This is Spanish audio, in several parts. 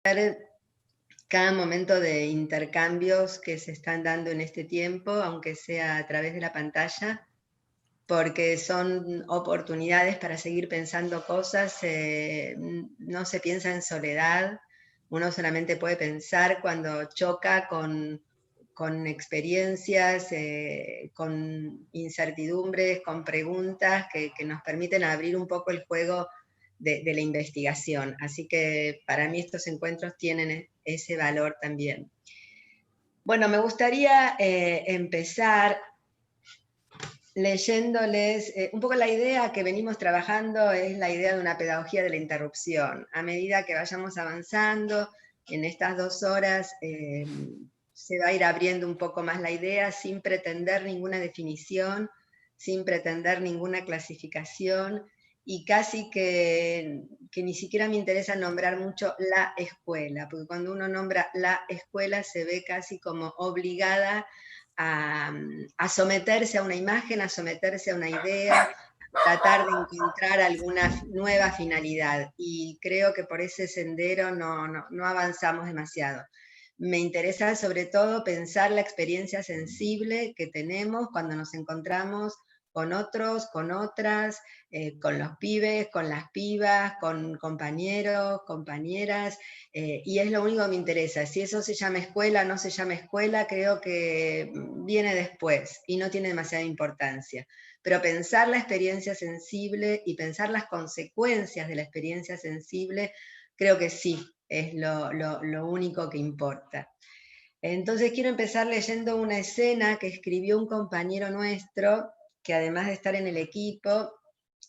cada momento de intercambios que se están dando en este tiempo, aunque sea a través de la pantalla, porque son oportunidades para seguir pensando cosas, no se piensa en soledad, uno solamente puede pensar cuando choca con experiencias, con incertidumbres, con preguntas que nos permiten abrir un poco el juego de la investigación. Así que para mí estos encuentros tienen ese valor también. Bueno, me gustaría empezar leyéndoles un poco la idea que venimos trabajando, es la idea de una pedagogía de la interrupción. A medida que vayamos avanzando en estas 2 horas, se va a ir abriendo un poco más la idea sin pretender ninguna definición, sin pretender ninguna clasificación, y casi que ni siquiera me interesa nombrar mucho la escuela, porque cuando uno nombra la escuela se ve casi como obligada a someterse a una imagen, a someterse a una idea, a tratar de encontrar alguna nueva finalidad. Y creo que por ese sendero no avanzamos demasiado. Me interesa sobre todo pensar la experiencia sensible que tenemos cuando nos encontramos con otros, con otras, con los pibes, con las pibas, con compañeros, compañeras, y es lo único que me interesa. Si eso se llama escuela, no se llama escuela, creo que viene después y no tiene demasiada importancia. Pero pensar la experiencia sensible y pensar las consecuencias de la experiencia sensible, creo que sí, es lo único que importa. Entonces quiero empezar leyendo una escena que escribió un compañero nuestro, que además de estar en el equipo,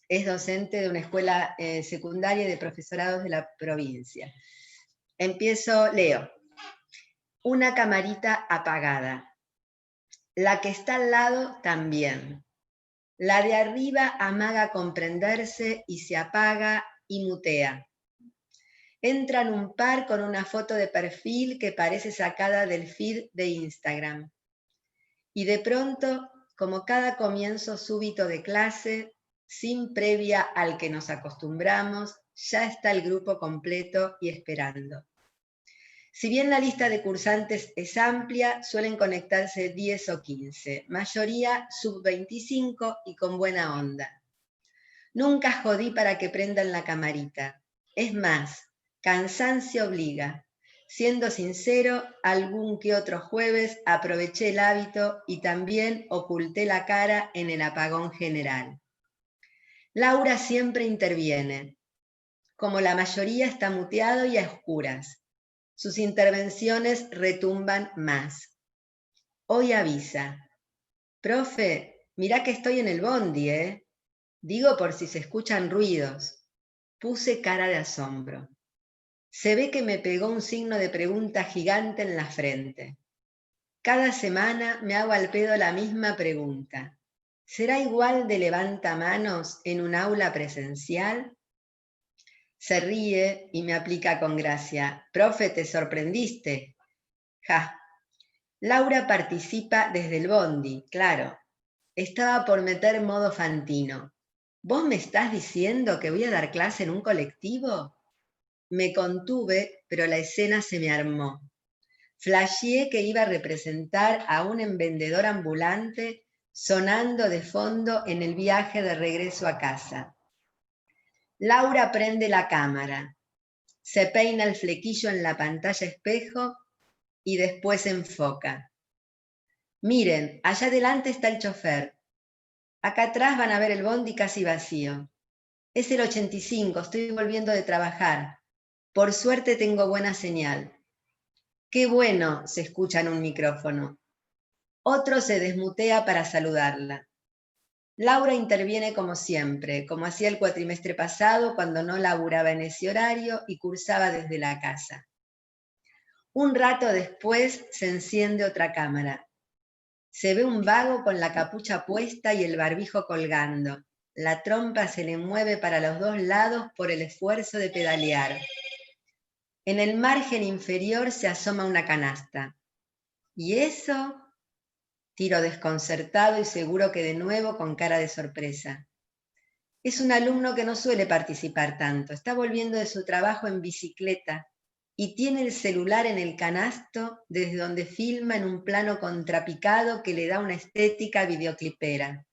es docente de una escuela secundaria y de profesorados de la provincia. Leo. Una camarita apagada. La que está al lado también. La de arriba amaga comprenderse y se apaga y mutea. Entran un par con una foto de perfil que parece sacada del feed de Instagram. Y de pronto, como cada comienzo súbito de clase, sin previa al que nos acostumbramos, ya está el grupo completo y esperando. Si bien la lista de cursantes es amplia, suelen conectarse 10 o 15, mayoría sub-25 y con buena onda. Nunca jodí para que prendan la camarita. Es más, cansancio obliga. Siendo sincero, algún que otro jueves aproveché el hábito y también oculté la cara en el apagón general. Laura siempre interviene. Como la mayoría está muteado y a oscuras. Sus intervenciones retumban más. Hoy avisa. Profe, mirá que estoy en el bondi, ¿eh? Digo por si se escuchan ruidos. Puse cara de asombro. Se ve que me pegó un signo de pregunta gigante en la frente. Cada semana me hago al pedo la misma pregunta. ¿Será igual de levantamanos en un aula presencial? Se ríe y me aplica con gracia. Profe, ¿te sorprendiste? Ja. Laura participa desde el bondi, claro. Estaba por meter modo Fantino. ¿Vos me estás diciendo que voy a dar clase en un colectivo? Me contuve, pero la escena se me armó. Flasheé que iba a representar a un vendedor ambulante sonando de fondo en el viaje de regreso a casa. Laura prende la cámara, se peina el flequillo en la pantalla espejo y después enfoca. Miren, allá adelante está el chofer. Acá atrás van a ver el bondi casi vacío. Es el 85, estoy volviendo de trabajar. Por suerte tengo buena señal. ¡Qué bueno!, se escucha en un micrófono. Otro se desmutea para saludarla. Laura interviene como siempre, como hacía el cuatrimestre pasado cuando no laburaba en ese horario y cursaba desde la casa. Un rato después se enciende otra cámara. Se ve un vago con la capucha puesta y el barbijo colgando. La trompa se le mueve para los 2 lados por el esfuerzo de pedalear. En el margen inferior se asoma una canasta. ¿Y eso? Tiro desconcertado y seguro que de nuevo con cara de sorpresa. Es un alumno que no suele participar tanto. Está volviendo de su trabajo en bicicleta. y tiene el celular en el canasto desde donde filma en un plano contrapicado que le da una estética videoclipera.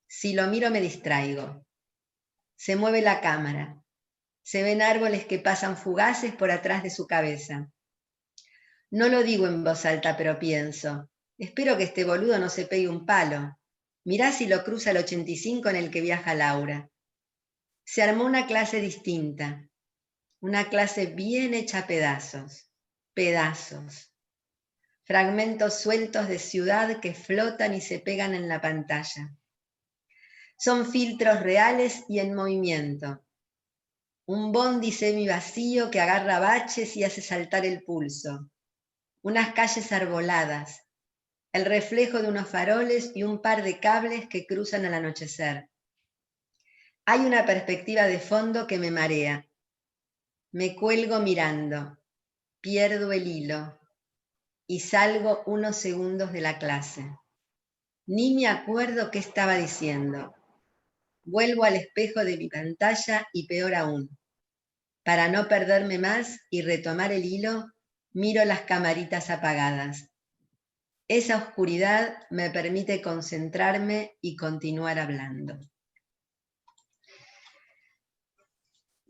Si lo miro me distraigo. Se mueve la cámara. Se ven árboles que pasan fugaces por atrás de su cabeza. No lo digo en voz alta, pero pienso, espero que este boludo no se pegue un palo. Mirá si lo cruza el 85 en el que viaja Laura. Se armó una clase distinta, una clase bien hecha a pedazos, pedazos. Fragmentos sueltos de ciudad que flotan y se pegan en la pantalla. Son filtros reales y en movimiento. Un bondi semivacío que agarra baches y hace saltar el pulso. Unas calles arboladas, el reflejo de unos faroles y un par de cables que cruzan al anochecer. Hay una perspectiva de fondo que me marea. Me cuelgo mirando, pierdo el hilo y salgo unos segundos de la clase. Ni me acuerdo qué estaba diciendo. Vuelvo al espejo de mi pantalla y peor aún. Para no perderme más y retomar el hilo, miro las camaritas apagadas. Esa oscuridad me permite concentrarme y continuar hablando.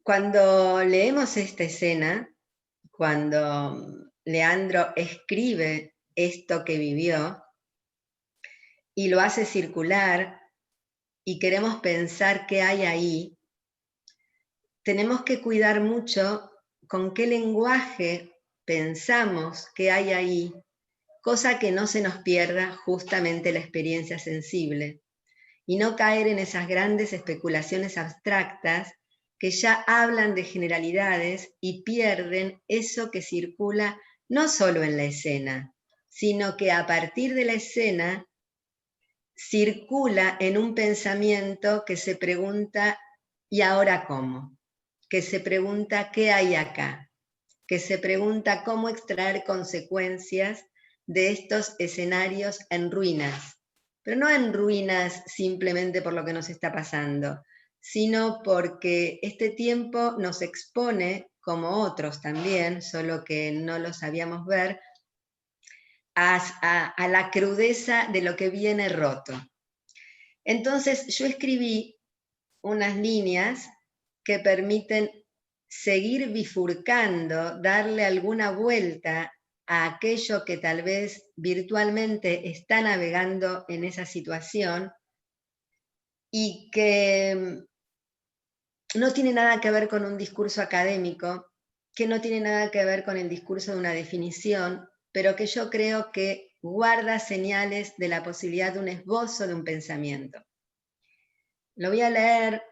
Cuando leemos esta escena, cuando Leandro escribe esto que vivió y lo hace circular y queremos pensar qué hay ahí, tenemos que cuidar mucho con qué lenguaje pensamos que hay ahí, cosa que no se nos pierda justamente la experiencia sensible y no caer en esas grandes especulaciones abstractas que ya hablan de generalidades y pierden eso que circula no solo en la escena, sino que a partir de la escena circula en un pensamiento que se pregunta ¿y ahora cómo? Que se pregunta ¿qué hay acá? Que se pregunta cómo extraer consecuencias de estos escenarios en ruinas, pero no en ruinas simplemente por lo que nos está pasando, sino porque este tiempo nos expone, como otros también, solo que no lo sabíamos ver, a la crudeza de lo que viene roto. Entonces yo escribí unas líneas que permiten seguir bifurcando, darle alguna vuelta a aquello que tal vez virtualmente está navegando en esa situación y que no tiene nada que ver con un discurso académico, que no tiene nada que ver con el discurso de una definición, pero que yo creo que guarda señales de la posibilidad de un esbozo de un pensamiento. Lo voy a leer.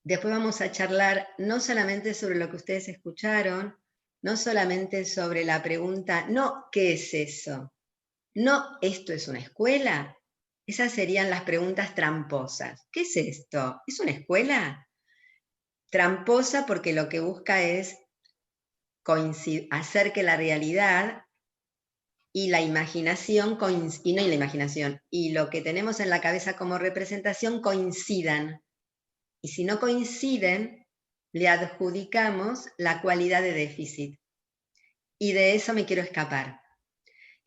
Después vamos a charlar no solamente sobre lo que ustedes escucharon, no solamente sobre la pregunta, no, ¿qué es eso? No, ¿esto es una escuela? Esas serían las preguntas tramposas. ¿Qué es esto? ¿Es una escuela? Tramposa porque lo que busca es hacer que la realidad y la imaginación, y lo que tenemos en la cabeza como representación coincidan. Y si no coinciden, le adjudicamos la cualidad de déficit. Y de eso me quiero escapar.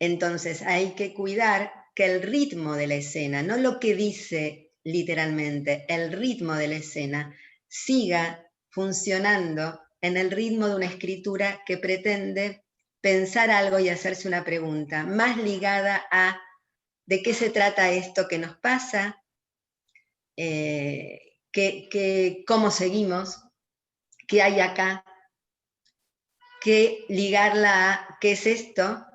Entonces hay que cuidar que el ritmo de la escena, no lo que dice literalmente, el ritmo de la escena siga funcionando en el ritmo de una escritura que pretende pensar algo y hacerse una pregunta, más ligada a de qué se trata esto que nos pasa, cómo seguimos, qué hay acá, qué ligarla a qué es esto,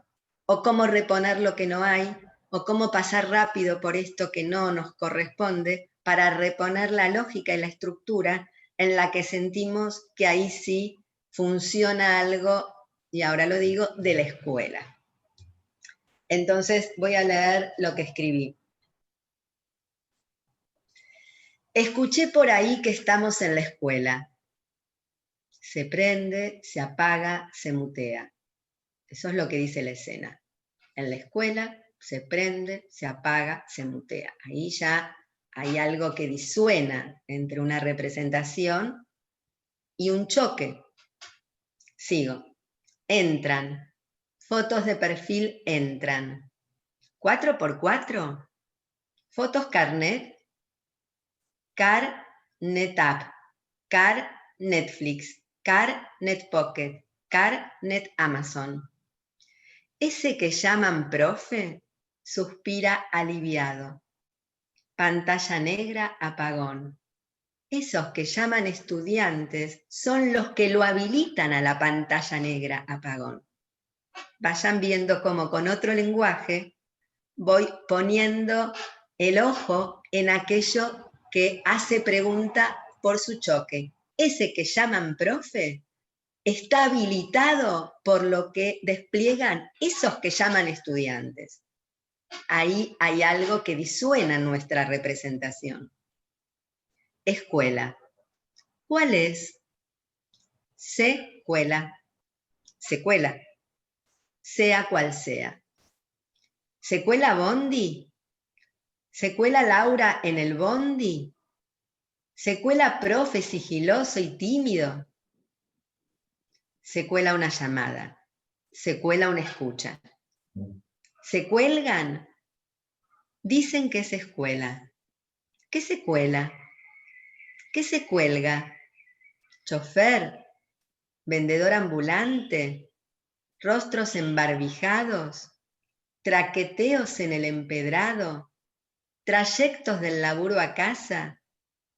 o cómo reponer lo que no hay, o cómo pasar rápido por esto que no nos corresponde para reponer la lógica y la estructura en la que sentimos que ahí sí funciona algo, y ahora lo digo, de la escuela. Entonces voy a leer lo que escribí. Escuché por ahí que estamos en la escuela. Se prende, se apaga, se mutea. Eso es lo que dice la escena. En la escuela se prende, se apaga, se mutea. Ahí ya hay algo que disuena entre una representación y un choque. Sigo. Entran. Fotos de perfil entran. 4x4. Fotos carnet. Car NetApp. Car Netflix. Car NetPocket. Car Net Amazon. Ese que llaman profe suspira aliviado. Pantalla negra, apagón. Esos que llaman estudiantes son los que lo habilitan a la pantalla negra, apagón. Vayan viendo cómo con otro lenguaje voy poniendo el ojo en aquello que hace pregunta por su choque. Ese que llaman profe está habilitado por lo que despliegan esos que llaman estudiantes. Ahí hay algo que disuena en nuestra representación. Escuela. ¿Cuál es? Secuela. Secuela. Sea cual sea. ¿Secuela Bondi? ¿Secuela Laura en el Bondi? ¿Secuela profe sigiloso y tímido? ¿Secuela una llamada? ¿Secuela una escucha? ¿Se cuelgan? Dicen que es escuela. ¿Qué se cuela? ¿Qué se cuelga? ¿Chofer? ¿Vendedor ambulante? ¿Rostros embarbijados? ¿Traqueteos en el empedrado? ¿Trayectos del laburo a casa?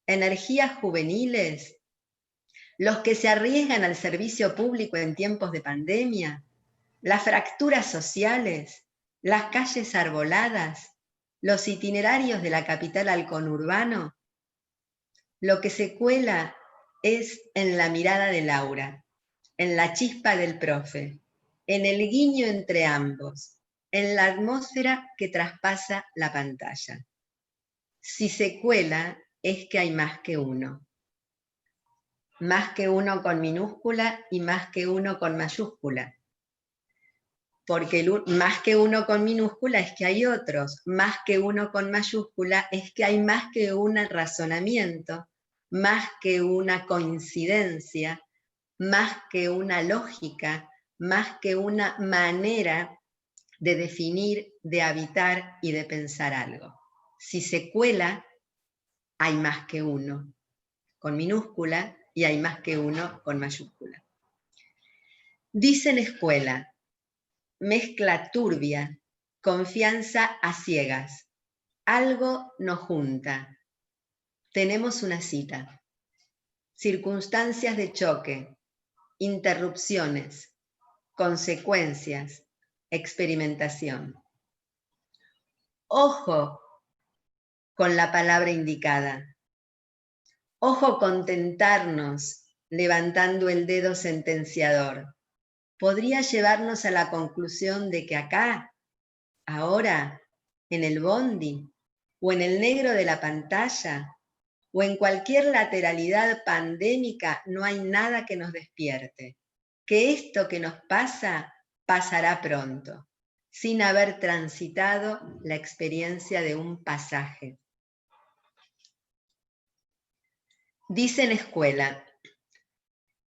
¿Energías juveniles? ¿Los que se arriesgan al servicio público en tiempos de pandemia? ¿Las fracturas sociales? ¿Las calles arboladas? ¿Los itinerarios de la capital al conurbano? Lo que se cuela es en la mirada de Laura, en la chispa del profe, en el guiño entre ambos, en la atmósfera que traspasa la pantalla. Si se cuela es que hay más que uno. Más que uno con minúscula y más que uno con mayúscula. Porque más que uno con minúscula es que hay otros, más que uno con mayúscula es que hay más que un razonamiento, más que una coincidencia, más que una lógica, más que una manera de definir, de habitar y de pensar algo. Si se cuela, hay más que uno con minúscula y hay más que uno con mayúscula. Dicen escuela, mezcla turbia, confianza a ciegas. Algo nos junta. Tenemos una cita. Circunstancias de choque, interrupciones, consecuencias, experimentación. Ojo con la palabra indicada. Ojo con tentarnos levantando el dedo sentenciador. Podría llevarnos a la conclusión de que acá, ahora, en el bondi, o en el negro de la pantalla, o en cualquier lateralidad pandémica, no hay nada que nos despierte. Que esto que nos pasa, pasará pronto, sin haber transitado la experiencia de un pasaje. Dicen escuela,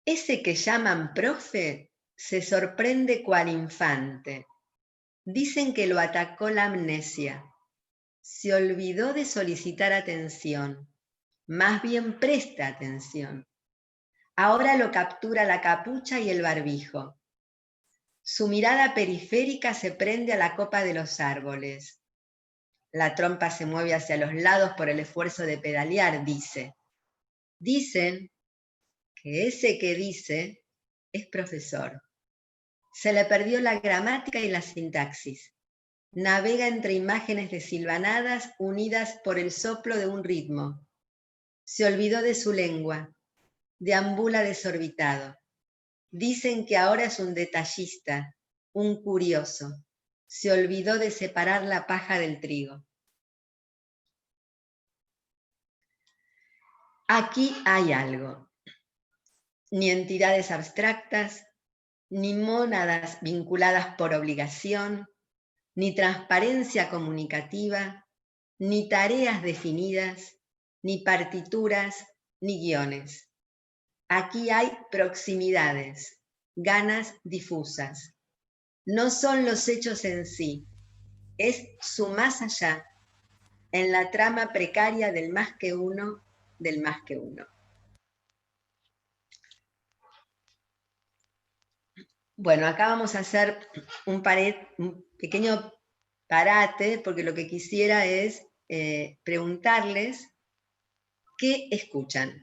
ese que llaman profe se sorprende cual infante. Dicen que lo atacó la amnesia. Se olvidó de solicitar atención. Más bien presta atención. Ahora lo captura la capucha y el barbijo. Su mirada periférica se prende a la copa de los árboles. La trompa se mueve hacia los lados por el esfuerzo de pedalear, dice. Dicen que ese que dice es profesor. Se le perdió la gramática y la sintaxis. Navega entre imágenes desilvanadas unidas por el soplo de un ritmo. Se olvidó de su lengua, deambula desorbitado. Dicen que ahora es un detallista, un curioso. Se olvidó de separar la paja del trigo. Aquí hay algo. Ni entidades abstractas, ni mónadas vinculadas por obligación, ni transparencia comunicativa, ni tareas definidas, ni partituras, ni guiones. Aquí hay proximidades, ganas difusas. No son los hechos en sí, es su más allá, en la trama precaria del más que uno, del más que uno. Bueno, acá vamos a hacer un pequeño parate, porque lo que quisiera es preguntarles qué escuchan.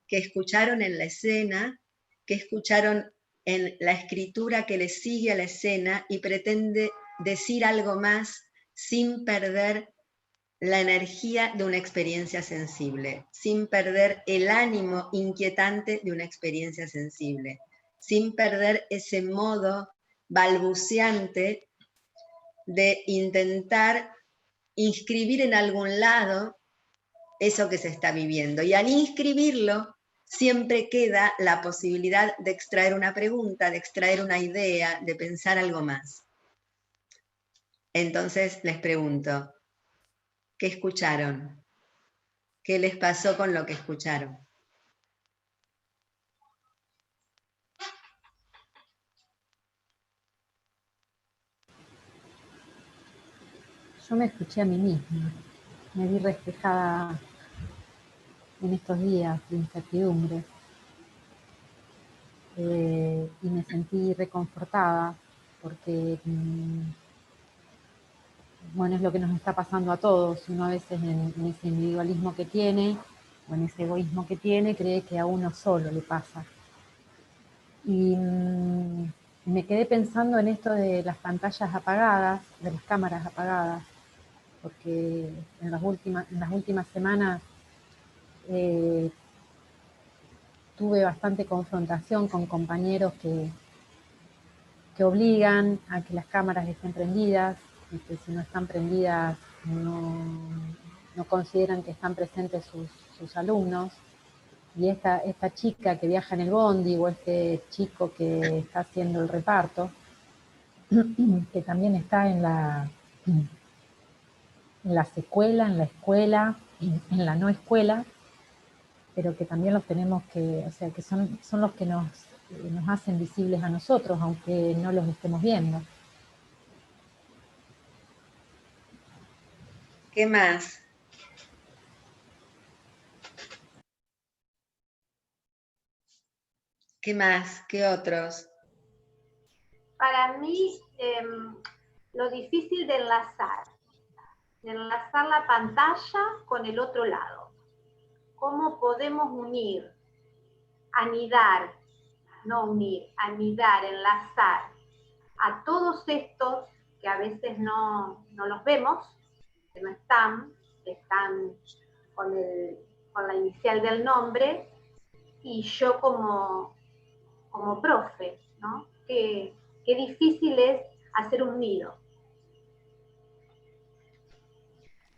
¿Qué escucharon en la escena? ¿Qué escucharon en la escritura que le sigue a la escena y pretende decir algo más sin perder la energía de una experiencia sensible, sin perder el ánimo inquietante de una experiencia sensible, sin perder ese modo balbuceante de intentar inscribir en algún lado eso que se está viviendo? Y al inscribirlo, siempre queda la posibilidad de extraer una pregunta, de extraer una idea, de pensar algo más. Entonces les pregunto, ¿qué escucharon? ¿Qué les pasó con lo que escucharon? Yo me escuché a mí misma, me vi reflejada en estos días de incertidumbre y me sentí reconfortada porque, bueno, es lo que nos está pasando a todos. Uno a veces en ese individualismo que tiene o en ese egoísmo que tiene cree que a uno solo le pasa. Y me quedé pensando en esto de las pantallas apagadas, de las cámaras apagadas, porque en las últimas semanas tuve bastante confrontación con compañeros que obligan a que las cámaras estén prendidas y que si no están prendidas no consideran que están presentes sus alumnos. Y esta chica que viaja en el bondi o este chico que está haciendo el reparto, que también está en la secuela, en la escuela, en la no escuela, pero que también los tenemos que, o sea, que son los que nos hacen visibles a nosotros, aunque no los estemos viendo. ¿Qué más? ¿Qué más? ¿Qué otros? Para mí, lo difícil de enlazar la pantalla con el otro lado. ¿Cómo podemos unir, anidar, no unir, anidar, enlazar a todos estos que a veces no los vemos, que no están con la inicial del nombre, y yo como profe, ¿no? Qué difícil es hacer un nido.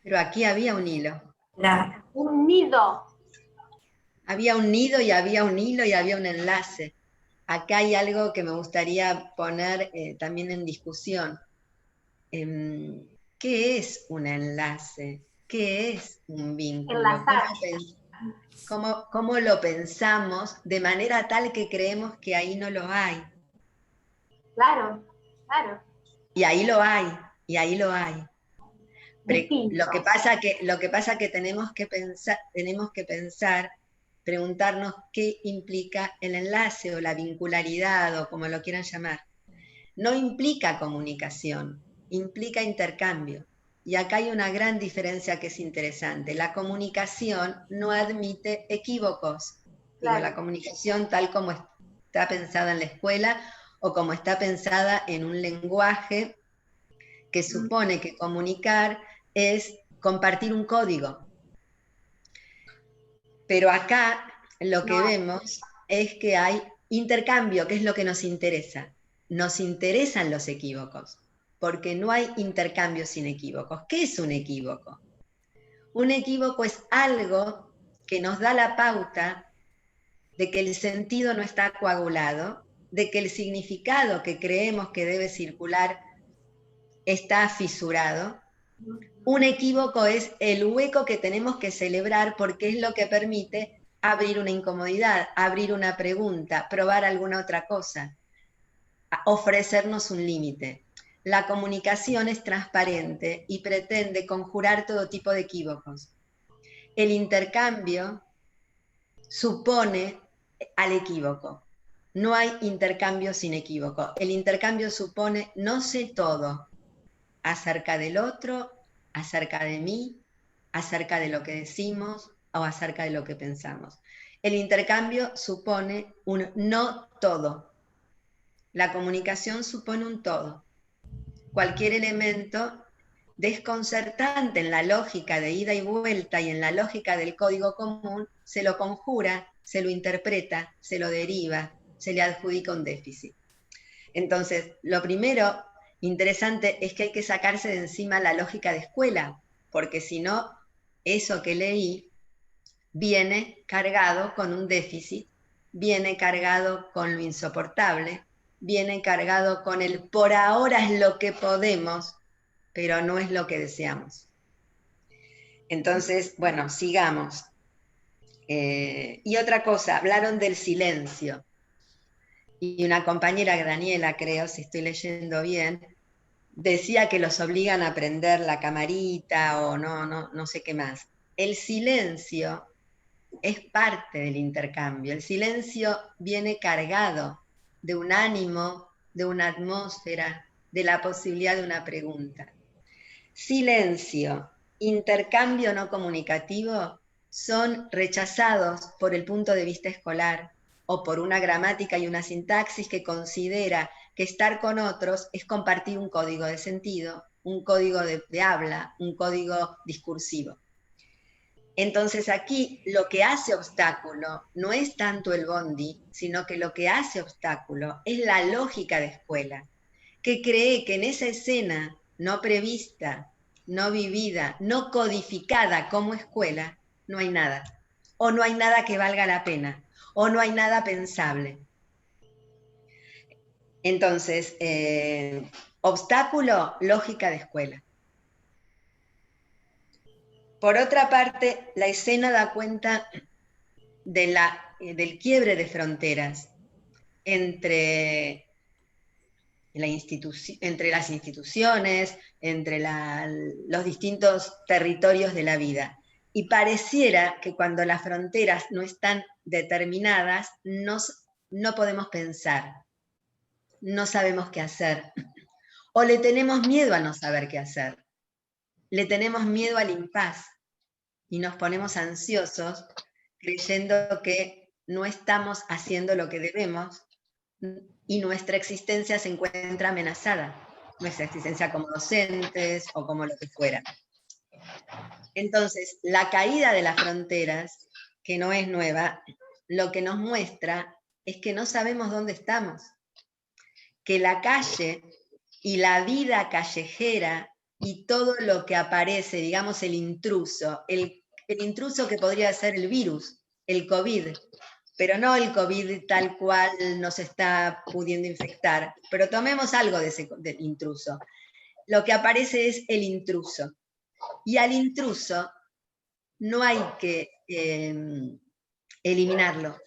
Pero aquí había un hilo. Un nido. Había un nido y había un hilo y había un enlace. Acá hay algo que me gustaría poner también en discusión. ¿Qué es un enlace? ¿Qué es un vínculo? Enlazar. ¿Cómo lo pensamos de manera tal que creemos que ahí no lo hay? Claro, claro. Y ahí lo hay, y ahí lo hay. Lo que pasa que tenemos que pensar, preguntarnos qué implica el enlace o la vincularidad o como lo quieran llamar. No implica comunicación, implica intercambio. Y acá hay una gran diferencia que es interesante. La comunicación no admite equívocos. Digo, la comunicación tal como está pensada en la escuela o como está pensada en un lenguaje que supone que comunicar es compartir un código. Pero acá lo que vemos es que hay intercambio, que es lo que nos interesa. Nos interesan los equívocos, porque no hay intercambio sin equívocos. ¿Qué es un equívoco? Un equívoco es algo que nos da la pauta de que el sentido no está coagulado, de que el significado que creemos que debe circular está fisurado. Un equívoco es el hueco que tenemos que celebrar porque es lo que permite abrir una incomodidad, abrir una pregunta, probar alguna otra cosa, ofrecernos un límite. La comunicación es transparente y pretende conjurar todo tipo de equívocos. El intercambio supone al equívoco. No hay intercambio sin equívoco. El intercambio supone no sé todo acerca del otro, acerca de mí, acerca de lo que decimos o acerca de lo que pensamos. El intercambio supone un no todo. La comunicación supone un todo. Cualquier elemento desconcertante en la lógica de ida y vuelta y en la lógica del código común, se lo conjura, se lo interpreta, se lo deriva, se le adjudica un déficit. Entonces, lo primero interesante es que hay que sacarse de encima la lógica de escuela, porque si no, eso que leí viene cargado con un déficit, viene cargado con lo insoportable, viene cargado con el por ahora es lo que podemos, pero no es lo que deseamos. Entonces, bueno, sigamos. Y otra cosa, hablaron del silencio. Y una compañera, Daniela, creo, si estoy leyendo bien, decía que los obligan a prender la camarita o no sé qué más. El silencio es parte del intercambio. El silencio viene cargado de un ánimo, de una atmósfera, de la posibilidad de una pregunta. Silencio, intercambio no comunicativo son rechazados por el punto de vista escolar o por una gramática y una sintaxis que considera que estar con otros es compartir un código de sentido, un código de habla, un código discursivo. Entonces aquí lo que hace obstáculo no es tanto el bondi, sino que lo que hace obstáculo es la lógica de escuela, que cree que en esa escena no prevista, no vivida, no codificada como escuela, no hay nada. O no hay nada que valga la pena, o no hay nada pensable. Entonces, obstáculo, lógica de escuela. Por otra parte, la escena da cuenta del quiebre de fronteras entre las instituciones, entre los distintos territorios de la vida. Y pareciera que cuando las fronteras no están determinadas, no podemos pensar, no sabemos qué hacer, o le tenemos miedo a no saber qué hacer, le tenemos miedo al impas y nos ponemos ansiosos creyendo que no estamos haciendo lo que debemos y nuestra existencia se encuentra amenazada, nuestra existencia como docentes o como lo que fuera. Entonces, la caída de las fronteras, que no es nueva, lo que nos muestra es que no sabemos dónde estamos, que la calle y la vida callejera y todo lo que aparece, digamos el intruso que podría ser el virus, el COVID, pero no el COVID tal cual nos está pudiendo infectar, pero tomemos algo del intruso. Lo que aparece es el intruso. Y al intruso no hay que eliminarlo.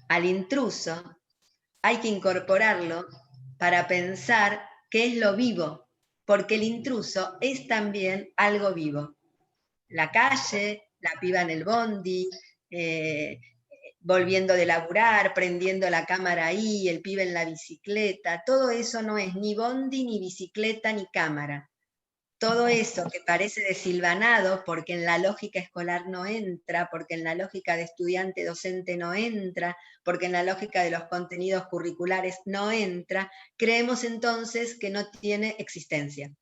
Al intruso hay que incorporarlo para pensar qué es lo vivo, porque el intruso es también algo vivo. La calle, la piba en el bondi, volviendo de laburar, prendiendo la cámara ahí, el pibe en la bicicleta, todo eso no es ni bondi, ni bicicleta, ni cámara. Todo eso que parece desilvanado porque en la lógica escolar no entra, porque en la lógica de estudiante docente no entra, porque en la lógica de los contenidos curriculares no entra, creemos entonces que no tiene existencia.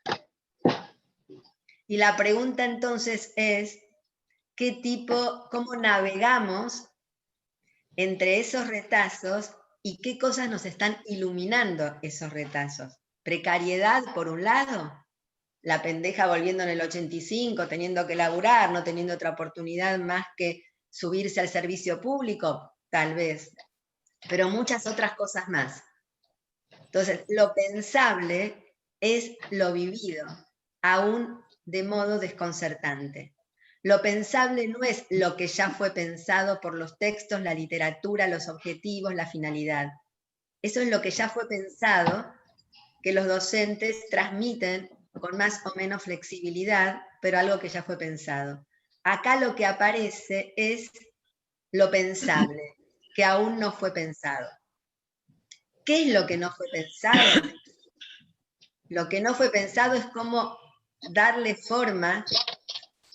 Y la pregunta entonces es, ¿cómo navegamos entre esos retazos y qué cosas nos están iluminando esos retazos? Precariedad por un lado, la pendeja volviendo en el 85, teniendo que laburar, no teniendo otra oportunidad más que subirse al servicio público, tal vez, pero muchas otras cosas más. Entonces, lo pensable es lo vivido, aún de modo desconcertante. Lo pensable no es lo que ya fue pensado por los textos, la literatura, los objetivos, la finalidad. Eso es lo que ya fue pensado, que los docentes transmiten con más o menos flexibilidad, pero algo que ya fue pensado. Acá lo que aparece es lo pensable, que aún no fue pensado. ¿Qué es lo que no fue pensado? Lo que no fue pensado es cómo darle forma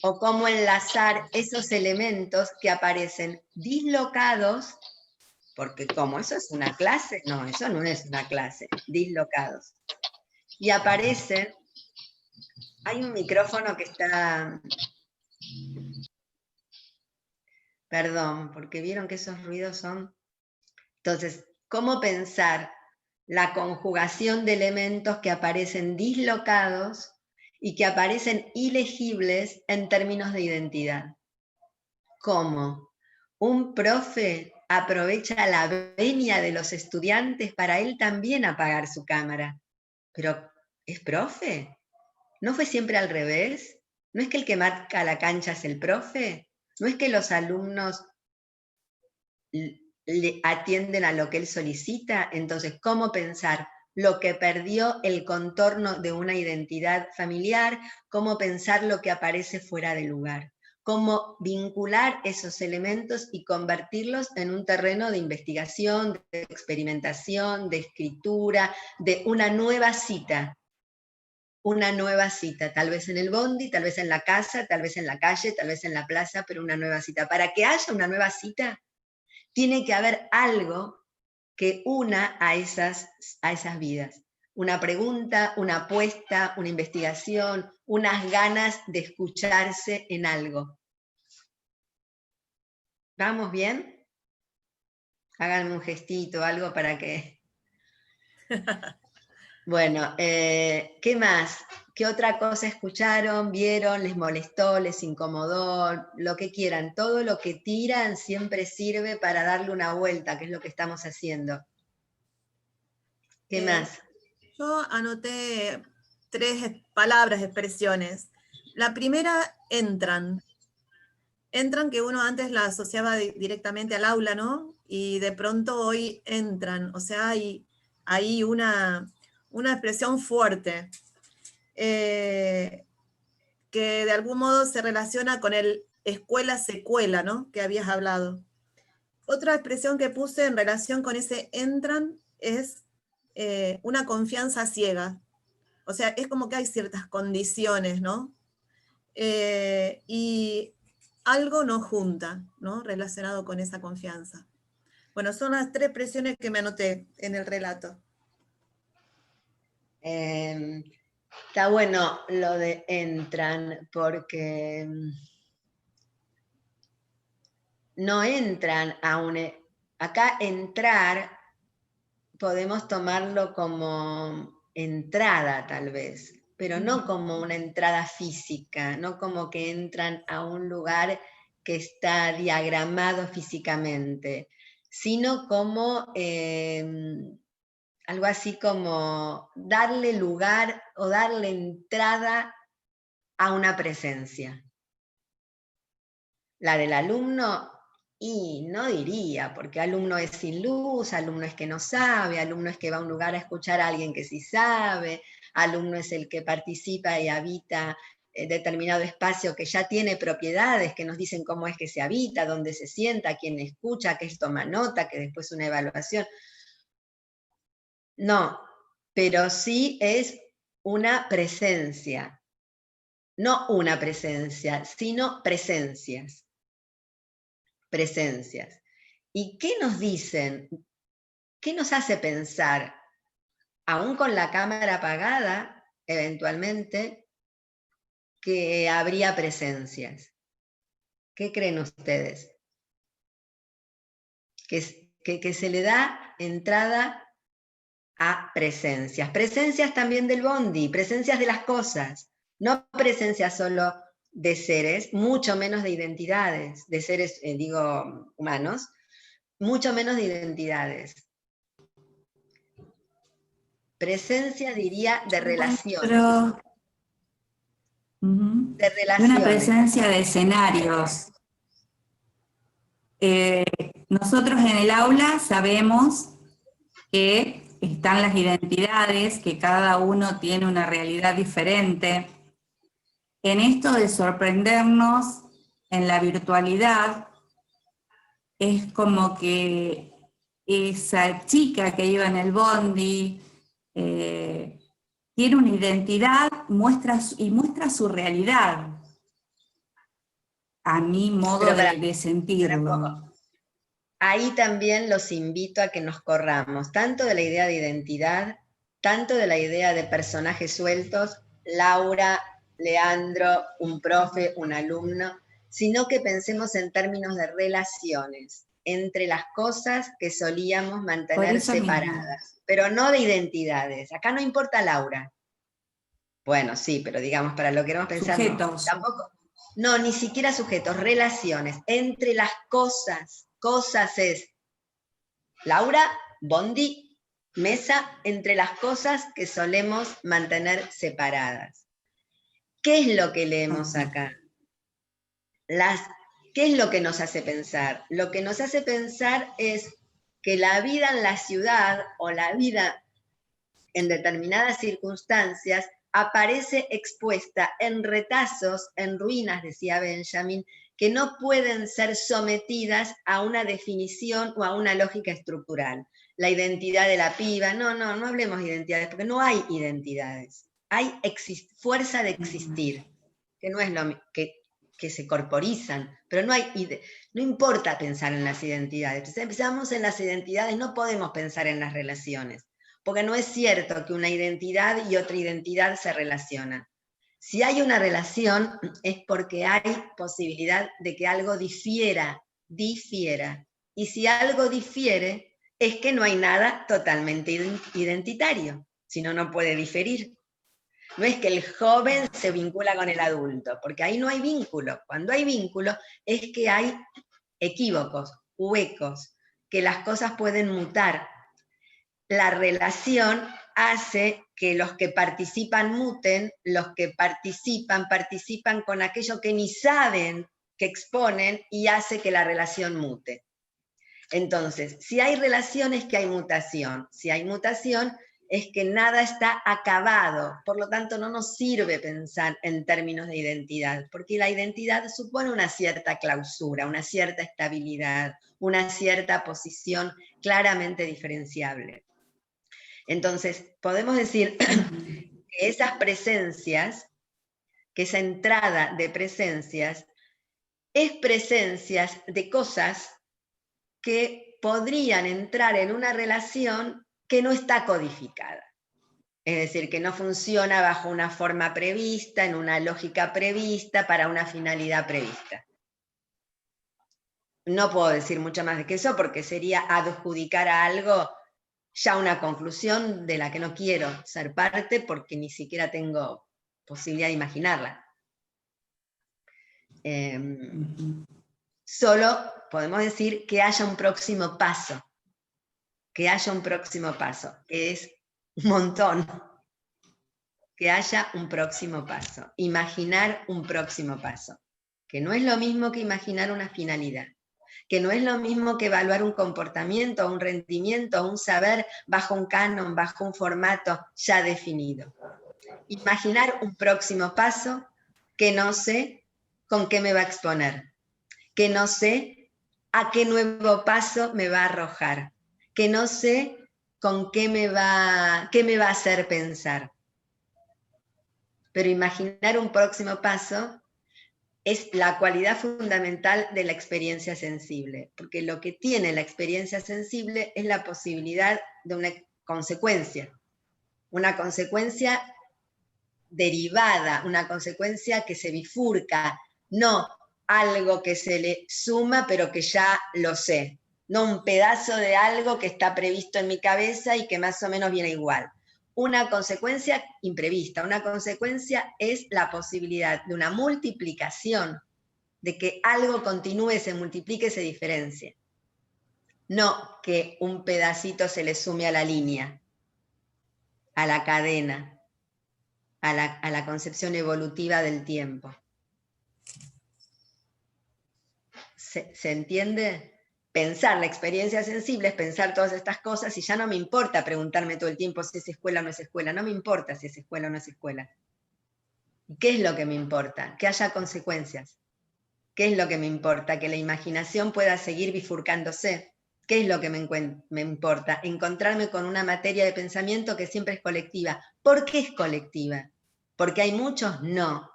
o cómo enlazar esos elementos que aparecen dislocados, porque como eso es una clase, no, eso no es una clase, dislocados. Y aparecen, hay un micrófono que está, perdón, porque vieron que esos ruidos son, entonces, ¿cómo pensar la conjugación de elementos que aparecen dislocados y que aparecen ilegibles en términos de identidad? ¿Cómo? Un profe aprovecha la venia de los estudiantes para él también apagar su cámara. Pero, ¿es profe? ¿No fue siempre al revés? ¿No es que el que marca la cancha es el profe? ¿No es que los alumnos le atienden a lo que él solicita? Entonces, ¿cómo pensar lo que perdió el contorno de una identidad familiar? ¿Cómo pensar lo que aparece fuera de lugar? Cómo vincular esos elementos y convertirlos en un terreno de investigación, de experimentación, de escritura, de una nueva cita, tal vez en el bondi, tal vez en la casa, tal vez en la calle, tal vez en la plaza, pero una nueva cita. Para que haya una nueva cita, tiene que haber algo que una a esas vidas. Una pregunta, una apuesta, una investigación, unas ganas de escucharse en algo. ¿Vamos bien? Háganme un gestito, algo para que... Bueno, ¿qué más? ¿Qué otra cosa escucharon, vieron, les molestó, les incomodó? Lo que quieran. Todo lo que tiran siempre sirve para darle una vuelta, que es lo que estamos haciendo. ¿Qué más? Yo anoté 3 palabras, expresiones. La primera, entran. Entran, que uno antes la asociaba directamente al aula, ¿no? Y de pronto hoy entran. O sea, hay una expresión fuerte que de algún modo se relaciona con el escuela-secuela, ¿no? Que habías hablado. Otra expresión que puse en relación con ese entran es una confianza ciega. O sea, es como que hay ciertas condiciones, ¿no? Y algo nos junta, ¿no? Relacionado con esa confianza. Bueno, son las 3 expresiones que me anoté en el relato. Está bueno lo de entran, porque no entran a un... Acá entrar podemos tomarlo como entrada tal vez, pero no como una entrada física, no como que entran a un lugar que está diagramado físicamente, sino como algo así como darle lugar o darle entrada a una presencia. La del alumno, y no diría, porque alumno es sin luz, alumno es que no sabe, alumno es que va a un lugar a escuchar a alguien que sí sabe, alumno es el que participa y habita determinado espacio que ya tiene propiedades que nos dicen cómo es que se habita, dónde se sienta, quién escucha, qué toma nota, que después una evaluación. No, pero sí es una presencia, no una presencia, sino presencias. Presencias. ¿Y qué nos dicen? ¿Qué nos hace pensar, aún con la cámara apagada, eventualmente, que habría presencias? ¿Qué creen ustedes? Que se le da entrada a presencias. Presencias también del bondi, presencias de las cosas, no presencias solo de seres, mucho menos de identidades, de seres, digo, humanos, mucho menos de identidades. Presencia, diría, de relaciones. de Y una relaciones. presencia de escenarios. Nosotros en el aula sabemos que están las identidades, que cada uno tiene una realidad diferente. En esto de sorprendernos en la virtualidad, es como que esa chica que iba en el bondi tiene una identidad muestra su realidad, a mi modo de sentirlo. Ahí también los invito a que nos corramos, tanto de la idea de identidad, tanto de la idea de personajes sueltos, Laura, Leandro, un profe, un alumno, sino que pensemos en términos de relaciones entre las cosas que solíamos mantener separadas, pero no de identidades. Acá no importa Laura. Bueno, sí, pero digamos, para lo que queremos pensar, sujetos. No, tampoco. No, ni siquiera sujetos, relaciones entre las cosas. Cosas es Laura, bondi, mesa, entre las cosas que solemos mantener separadas. ¿Qué es lo que leemos acá? ¿Qué es lo que nos hace pensar? Lo que nos hace pensar es que la vida en la ciudad o la vida en determinadas circunstancias aparece expuesta en retazos, en ruinas, decía Benjamin, que no pueden ser sometidas a una definición o a una lógica estructural. La identidad de la piba, no hablemos de identidades, porque no hay identidades. Hay fuerza de existir, que no es lo que se corporizan, pero no importa pensar en las identidades. Si empezamos en las identidades, no podemos pensar en las relaciones, porque no es cierto que una identidad y otra identidad se relacionan. Si hay una relación, es porque hay posibilidad de que algo difiera. Y si algo difiere, es que no hay nada totalmente identitario, si no, no puede diferir. No es que el joven se vincula con el adulto, porque ahí no hay vínculo. Cuando hay vínculo, es que hay equívocos, huecos, que las cosas pueden mutar. La relación hace que los que participan muten, los que participan con aquello que ni saben que exponen y hace que la relación mute. Entonces, si hay relaciones, que hay mutación. Si hay mutación, es que nada está acabado. Por lo tanto, no nos sirve pensar en términos de identidad, porque la identidad supone una cierta clausura, una cierta estabilidad, una cierta posición claramente diferenciable. Entonces, podemos decir que esas presencias, que esa entrada de presencias, es presencias de cosas que podrían entrar en una relación que no está codificada. Es decir, que no funciona bajo una forma prevista, en una lógica prevista, para una finalidad prevista. No puedo decir mucho más de que eso, porque sería adjudicar a algo ya una conclusión de la que no quiero ser parte, porque ni siquiera tengo posibilidad de imaginarla. Solo podemos decir que haya un próximo paso, que es un montón, que haya un próximo paso, imaginar un próximo paso, que no es lo mismo que imaginar una finalidad, que no es lo mismo que evaluar un comportamiento, un rendimiento, un saber bajo un canon, bajo un formato ya definido. Imaginar un próximo paso que no sé con qué me va a exponer, que no sé a qué nuevo paso me va a arrojar, que no sé con qué me va a hacer pensar. Pero imaginar un próximo paso es la cualidad fundamental de la experiencia sensible, porque lo que tiene la experiencia sensible es la posibilidad de una consecuencia derivada, una consecuencia que se bifurca, no algo que se le suma pero que ya lo sé, no un pedazo de algo que está previsto en mi cabeza y que más o menos viene igual. Una consecuencia imprevista, una consecuencia es la posibilidad de una multiplicación, de que algo continúe, se multiplique, se diferencie. No que un pedacito se le sume a la línea, a la cadena, a la concepción evolutiva del tiempo. ¿Se entiende? Pensar la experiencia sensible es pensar todas estas cosas y ya no me importa preguntarme todo el tiempo si es escuela o no es escuela, no me importa si es escuela o no es escuela. ¿Qué es lo que me importa? Que haya consecuencias. ¿Qué es lo que me importa? Que la imaginación pueda seguir bifurcándose. ¿Qué es lo que me importa? Encontrarme con una materia de pensamiento que siempre es colectiva. ¿Por qué es colectiva? ¿Porque hay muchos? No.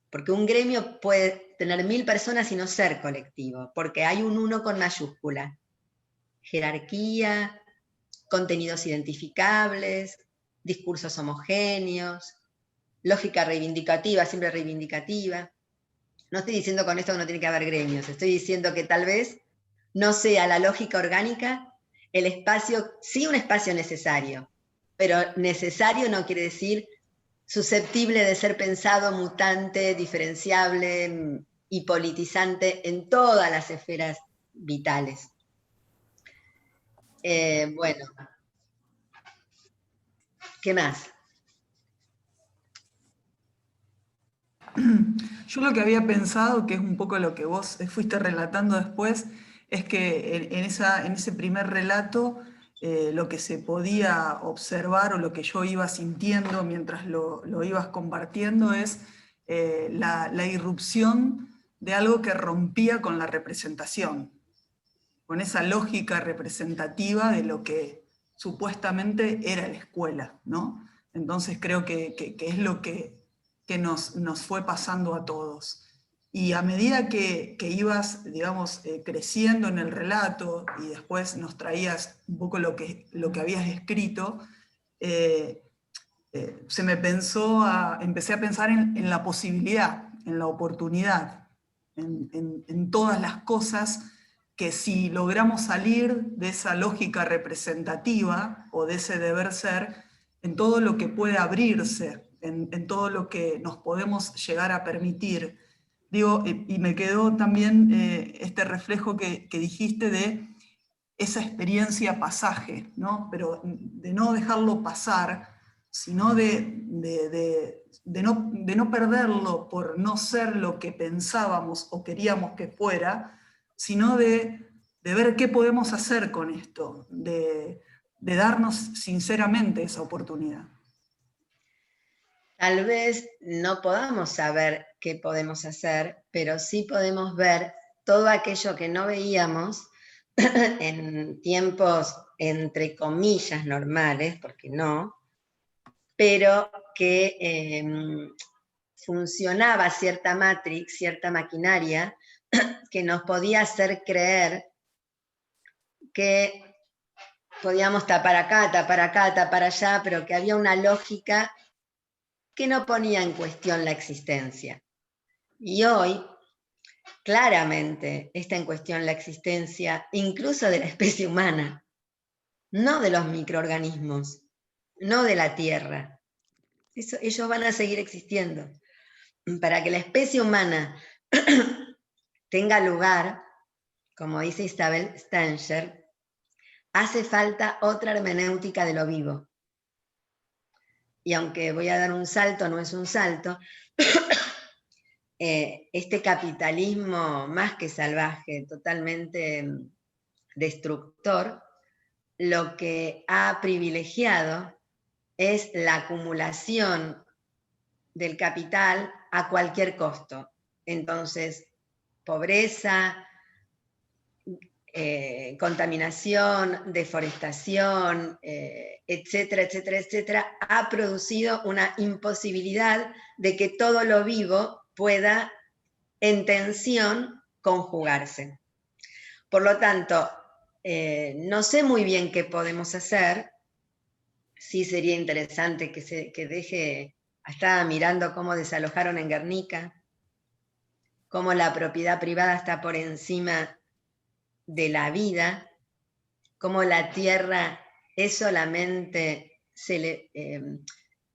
Porque un gremio puede tener 1000 personas y no ser colectivo, porque hay un uno con mayúscula. Jerarquía, contenidos identificables, discursos homogéneos, lógica reivindicativa, siempre reivindicativa. No estoy diciendo con esto que no tiene que haber gremios, estoy diciendo que tal vez no sea la lógica orgánica el espacio, sí un espacio necesario, pero necesario no quiere decir susceptible de ser pensado, mutante, diferenciable y politizante en todas las esferas vitales. Bueno, ¿qué más? Yo lo que había pensado, que es un poco lo que vos fuiste relatando después, es que en ese primer relato lo que se podía observar o lo que yo iba sintiendo mientras lo ibas compartiendo es la irrupción de algo que rompía con la representación, con esa lógica representativa de lo que supuestamente era la escuela, ¿no? Entonces creo que es lo que nos fue pasando a todos. Y a medida que ibas, digamos, creciendo en el relato y después nos traías un poco lo que habías escrito, empecé a pensar en la posibilidad, en la oportunidad, en todas las cosas que si logramos salir de esa lógica representativa o de ese deber ser, en todo lo que puede abrirse, en todo lo que nos podemos llegar a permitir. Digo, y me quedó también este reflejo que dijiste de esa experiencia pasaje, ¿no? Pero de no dejarlo pasar, sino de no perderlo por no ser lo que pensábamos o queríamos que fuera, sino de ver qué podemos hacer con esto, de darnos sinceramente esa oportunidad. Tal vez no podamos saber qué podemos hacer, pero sí podemos ver todo aquello que no veíamos en tiempos, entre comillas, normales, porque no, pero que funcionaba cierta matrix, cierta maquinaria, que nos podía hacer creer que podíamos tapar acá, tapar allá, pero que había una lógica que no ponía en cuestión la existencia. Y hoy, claramente, está en cuestión la existencia incluso de la especie humana, no de los microorganismos, no de la Tierra. Ellos van a seguir existiendo. Para que la especie humana tenga lugar, como dice Isabel Stanger, hace falta otra hermenéutica de lo vivo. Y aunque voy a dar un salto, no es un salto, este capitalismo más que salvaje, totalmente destructor, lo que ha privilegiado es la acumulación del capital a cualquier costo. Entonces, pobreza, contaminación, deforestación, etcétera, etcétera, etcétera, ha producido una imposibilidad de que todo lo vivo pueda en tensión conjugarse. Por lo tanto, no sé muy bien qué podemos hacer. Sí sería interesante que deje, estaba mirando cómo desalojaron en Guernica, cómo la propiedad privada está por encima de la vida, cómo la tierra es solamente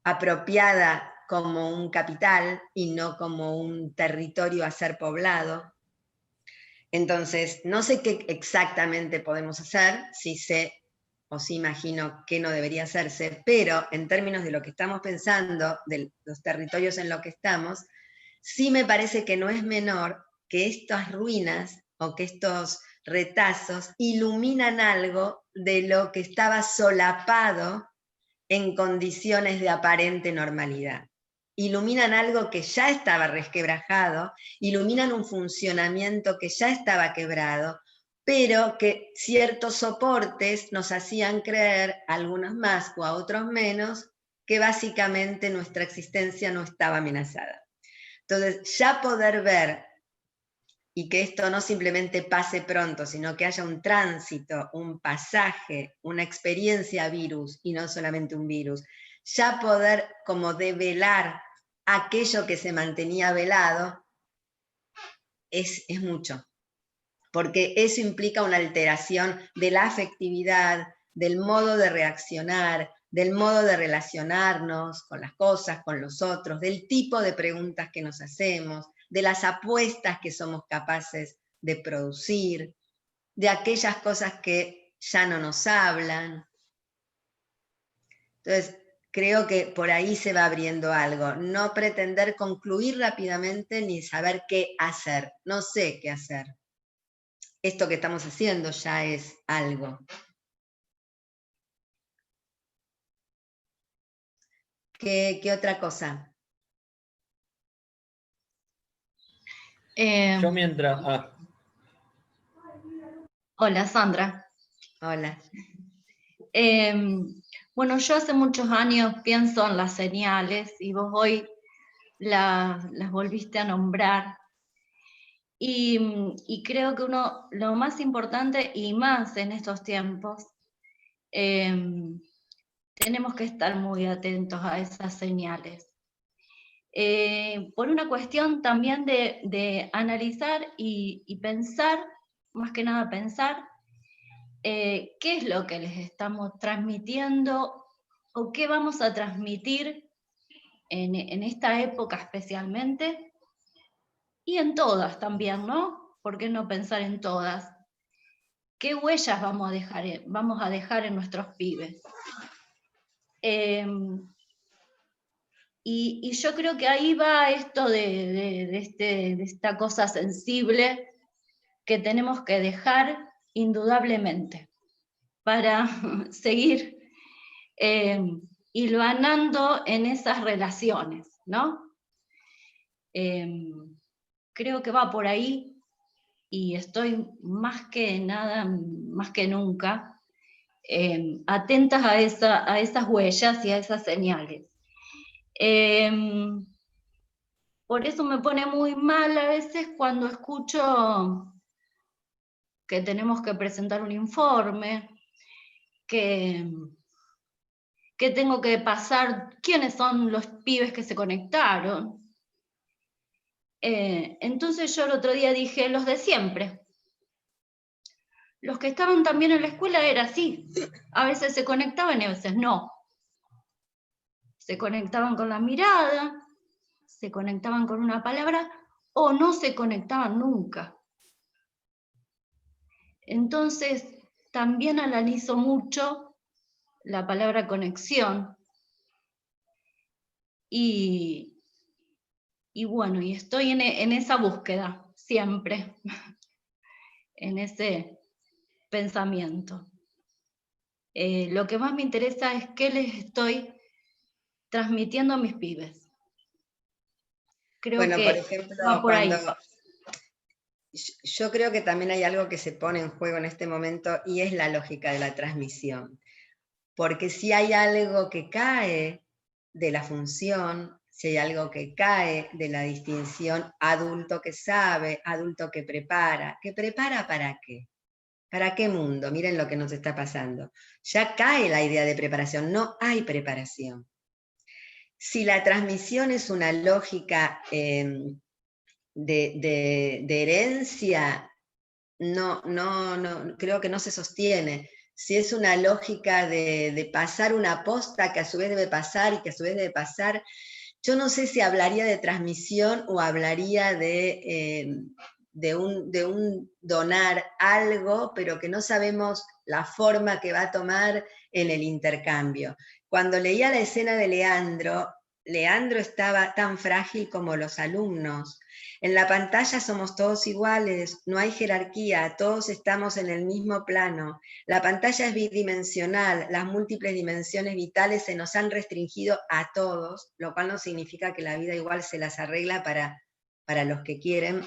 apropiada como un capital y no como un territorio a ser poblado. Entonces, no sé qué exactamente podemos hacer, sí sé o sí imagino que no debería hacerse, pero en términos de lo que estamos pensando, de los territorios en los que estamos, sí me parece que no es menor que estas ruinas o que estos retazos iluminan algo de lo que estaba solapado en condiciones de aparente normalidad. Iluminan algo que ya estaba resquebrajado, iluminan un funcionamiento que ya estaba quebrado, pero que ciertos soportes nos hacían creer, algunos más o a otros menos, que básicamente nuestra existencia no estaba amenazada. Entonces, ya poder ver, y que esto no simplemente pase pronto, sino que haya un tránsito, un pasaje, una experiencia virus, y no solamente un virus, ya poder como develar aquello que se mantenía velado, es mucho. Porque eso implica una alteración de la afectividad, del modo de reaccionar, del modo de relacionarnos con las cosas, con los otros, del tipo de preguntas que nos hacemos, de las apuestas que somos capaces de producir, de aquellas cosas que ya no nos hablan. Entonces, creo que por ahí se va abriendo algo. No pretender concluir rápidamente ni saber qué hacer. No sé qué hacer. Esto que estamos haciendo ya es algo. ¿Qué otra cosa? Yo mientras... Hola, Sandra. Hola. Bueno, yo hace muchos años pienso en las señales y vos hoy las volviste a nombrar. Y creo que lo más importante y más en estos tiempos, tenemos que estar muy atentos a esas señales. Por una cuestión también de analizar y pensar, más que nada pensar, qué es lo que les estamos transmitiendo o qué vamos a transmitir en esta época especialmente, y en todas también, ¿no? ¿Por qué no pensar en todas? ¿Qué huellas vamos a dejar en nuestros pibes? Y yo creo que ahí va esto de esta cosa sensible que tenemos que dejar indudablemente para seguir hilvanando en esas relaciones, ¿no? Creo que va por ahí y estoy más que nunca atentas a esas huellas y a esas señales. Por eso me pone muy mal a veces cuando escucho que tenemos que presentar un informe, que tengo que pasar quiénes son los pibes que se conectaron. Entonces yo el otro día dije, los de siempre. Los que estaban también en la escuela era así. A veces se conectaban y a veces no. Se conectaban con la mirada, se conectaban con una palabra o no se conectaban nunca. Entonces también analizo mucho la palabra conexión y bueno, y estoy en esa búsqueda siempre, en ese pensamiento. Lo que más me interesa es qué les estoy transmitiendo a mis pibes. Creo Bueno, que por ejemplo, va por ahí. Yo creo que también hay algo que se pone en juego en este momento y es la lógica de la transmisión. Porque si hay algo que cae de la función, si hay algo que cae de la distinción adulto que sabe, adulto que prepara ¿para qué? ¿Para qué mundo? Miren lo que nos está pasando. Ya cae la idea de preparación, no hay preparación. Si la transmisión es una lógica de herencia, no, creo que no se sostiene. Si es una lógica de pasar una posta que a su vez debe pasar y que a su vez debe pasar, yo no sé si hablaría de transmisión o hablaría de un donar algo, pero que no sabemos la forma que va a tomar en el intercambio. Cuando leía la escena de Leandro, Leandro estaba tan frágil como los alumnos. En la pantalla somos todos iguales, no hay jerarquía, todos estamos en el mismo plano. La pantalla es bidimensional, las múltiples dimensiones vitales se nos han restringido a todos, lo cual no significa que la vida igual se las arregla para los que quieren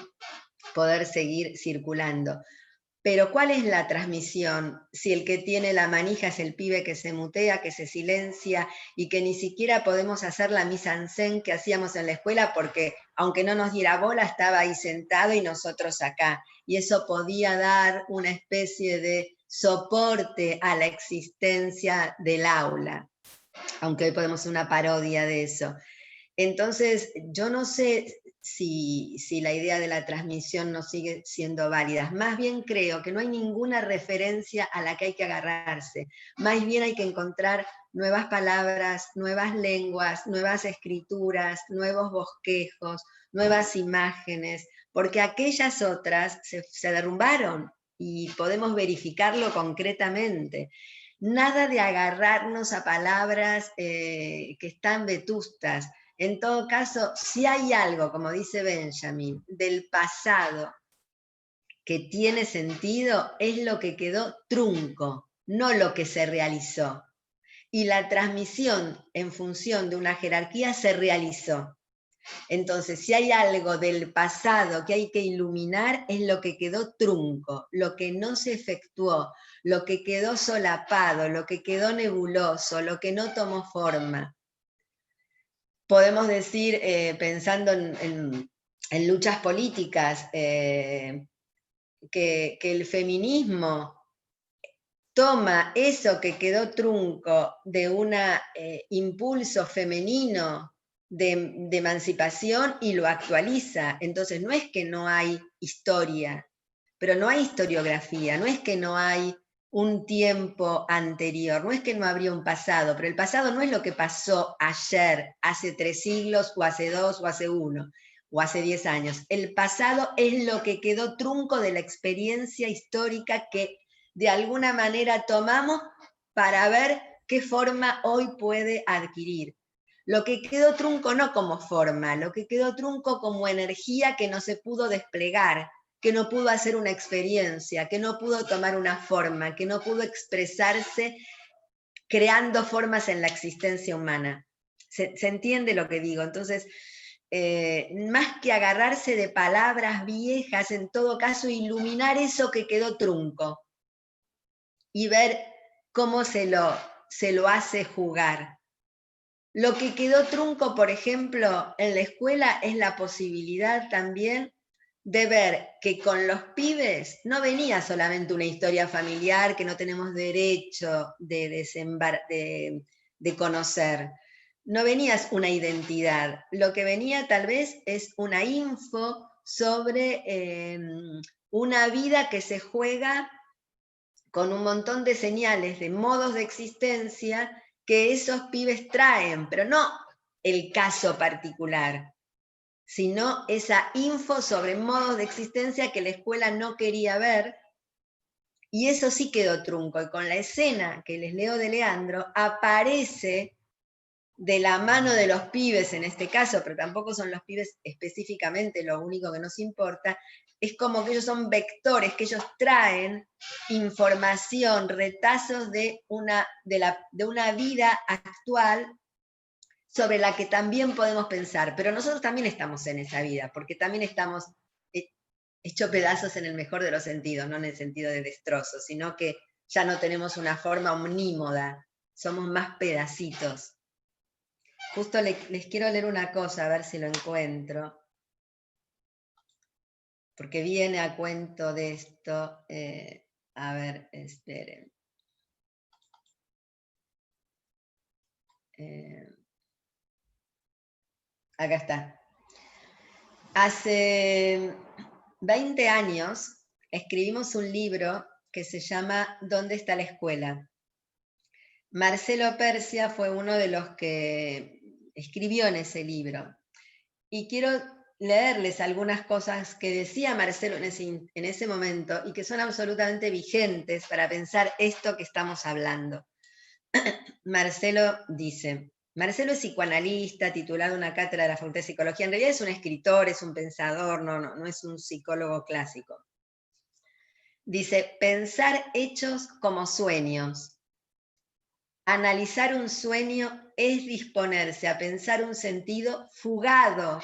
poder seguir circulando. Pero ¿cuál es la transmisión si el que tiene la manija es el pibe que se mutea, que se silencia y que ni siquiera podemos hacer la mise en scène que hacíamos en la escuela porque aunque no nos diera bola estaba ahí sentado y nosotros acá? Y eso podía dar una especie de soporte a la existencia del aula, aunque hoy podemos hacer una parodia de eso. Entonces, yo no sé si la idea de la transmisión no sigue siendo válida. Más bien creo que no hay ninguna referencia a la que hay que agarrarse. Más bien hay que encontrar nuevas palabras, nuevas lenguas, nuevas escrituras, nuevos bosquejos, nuevas imágenes, porque aquellas otras se derrumbaron y podemos verificarlo concretamente. Nada de agarrarnos a palabras que están vetustas. En todo caso, si hay algo, como dice Benjamin, del pasado que tiene sentido, es lo que quedó trunco, no lo que se realizó. Y la transmisión en función de una jerarquía se realizó. Entonces, si hay algo del pasado que hay que iluminar, es lo que quedó trunco, lo que no se efectuó, lo que quedó solapado, lo que quedó nebuloso, lo que no tomó forma. Podemos decir, pensando en luchas políticas, que el feminismo toma eso que quedó trunco de un impulso femenino de emancipación y lo actualiza. Entonces no es que no hay historia, pero no hay historiografía, no es que no hay un tiempo anterior, no es que no habría un pasado, pero el pasado no es lo que pasó ayer, hace 3 siglos, o hace 2, o hace 1, o hace 10 años. El pasado es lo que quedó trunco de la experiencia histórica que de alguna manera tomamos para ver qué forma hoy puede adquirir. Lo que quedó trunco no como forma, lo que quedó trunco como energía que no se pudo desplegar, que no pudo hacer una experiencia, que no pudo tomar una forma, que no pudo expresarse creando formas en la existencia humana. ¿Se entiende lo que digo? Entonces, más que agarrarse de palabras viejas, en todo caso, iluminar eso que quedó trunco y ver cómo se lo hace jugar. Lo que quedó trunco, por ejemplo, en la escuela es la posibilidad también de ver que con los pibes no venía solamente una historia familiar que no tenemos derecho de conocer. No venía una identidad. Lo que venía tal vez es una info sobre una vida que se juega con un montón de señales, de modos de existencia que esos pibes traen, pero no el caso particular, sino esa info sobre modos de existencia que la escuela no quería ver, y eso sí quedó trunco. Y con la escena que les leo de Leandro, aparece de la mano de los pibes en este caso, pero tampoco son los pibes específicamente lo único que nos importa, es como que ellos son vectores, que ellos traen información, retazos de una vida actual sobre la que también podemos pensar, pero nosotros también estamos en esa vida, porque también estamos hechos pedazos en el mejor de los sentidos, no en el sentido de destrozo, sino que ya no tenemos una forma omnímoda, somos más pedacitos. Justo les quiero leer una cosa, a ver si lo encuentro, porque viene a cuento de esto. A ver, esperen. Acá está. Hace 20 años escribimos un libro que se llama ¿Dónde está la escuela? Marcelo Persia fue uno de los que escribió en ese libro. Y quiero leerles algunas cosas que decía Marcelo en ese momento y que son absolutamente vigentes para pensar esto que estamos hablando. Marcelo dice, Marcelo es psicoanalista, titulado en una cátedra de la Facultad de Psicología, en realidad es un escritor, es un pensador, no es un psicólogo clásico. Dice, pensar hechos como sueños. Analizar un sueño es disponerse a pensar un sentido fugado,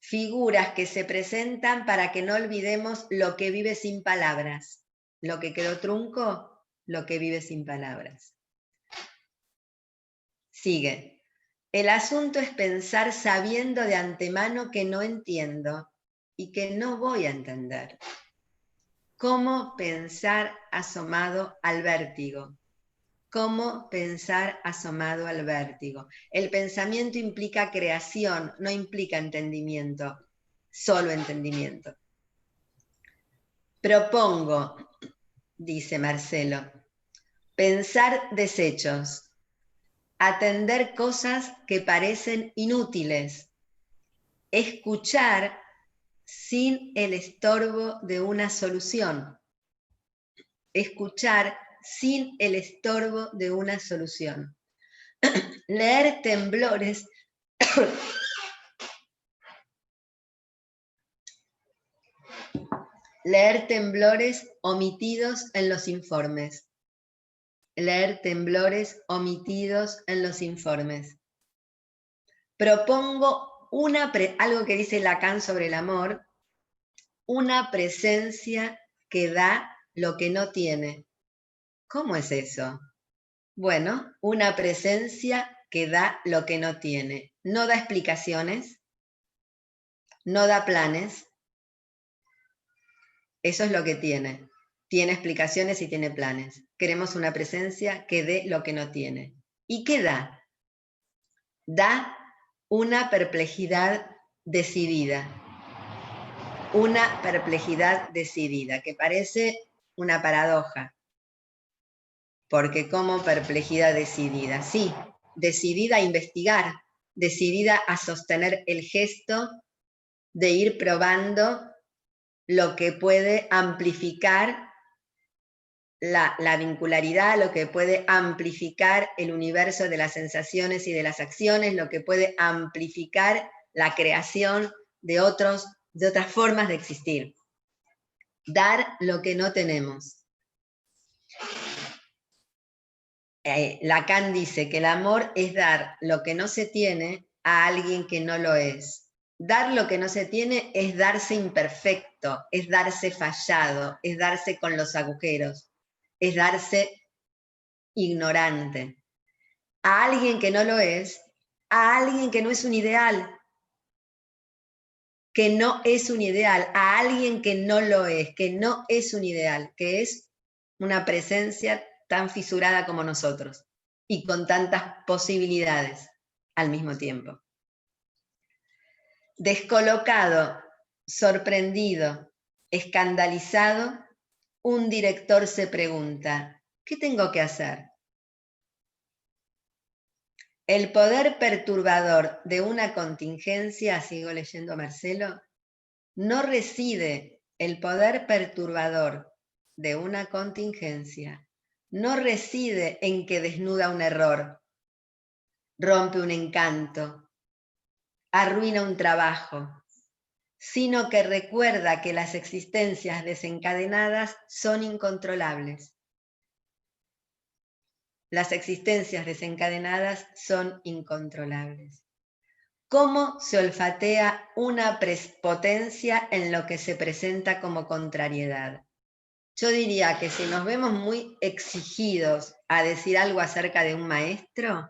figuras que se presentan para que no olvidemos lo que vive sin palabras. Lo que quedó trunco, lo que vive sin palabras. Sigue. El asunto es pensar sabiendo de antemano que no entiendo y que no voy a entender. ¿Cómo pensar asomado al vértigo? ¿Cómo pensar asomado al vértigo? El pensamiento implica creación, no implica entendimiento, solo entendimiento. Propongo, dice Marcelo, pensar desechos, atender cosas que parecen inútiles, escuchar sin el estorbo de una solución, escuchar sin el estorbo de una solución. Leer temblores, leer temblores omitidos en los informes. Leer temblores omitidos en los informes. Propongo algo que dice Lacan sobre el amor, una presencia que da lo que no tiene. ¿Cómo es eso? Bueno, una presencia que da lo que no tiene. No da explicaciones, no da planes. Eso es lo que tiene. Tiene explicaciones y tiene planes. Queremos una presencia que dé lo que no tiene. ¿Y qué da? Da una perplejidad decidida. Una perplejidad decidida, que parece una paradoja. Porque como perplejidad decidida, sí, decidida a investigar, decidida a sostener el gesto de ir probando lo que puede amplificar la vincularidad, lo que puede amplificar el universo de las sensaciones y de las acciones, lo que puede amplificar la creación de otras formas de existir. Dar lo que no tenemos. Lacan dice que el amor es dar lo que no se tiene a alguien que no lo es. Dar lo que no se tiene es darse imperfecto, es darse fallado, es darse con los agujeros, es darse ignorante. A alguien que no lo es, a alguien que no es un ideal, que no es un ideal, a alguien que no lo es, que no es un ideal, que es una presencia tan fisurada como nosotros y con tantas posibilidades al mismo tiempo. Descolocado, sorprendido, escandalizado, un director se pregunta, ¿qué tengo que hacer? El poder perturbador de una contingencia, sigo leyendo a Marcelo, no reside, el poder perturbador de una contingencia no reside en que desnuda un error, rompe un encanto, arruina un trabajo, sino que recuerda que las existencias desencadenadas son incontrolables. Las existencias desencadenadas son incontrolables. ¿Cómo se olfatea una prepotencia en lo que se presenta como contrariedad? Yo diría que si nos vemos muy exigidos a decir algo acerca de un maestro,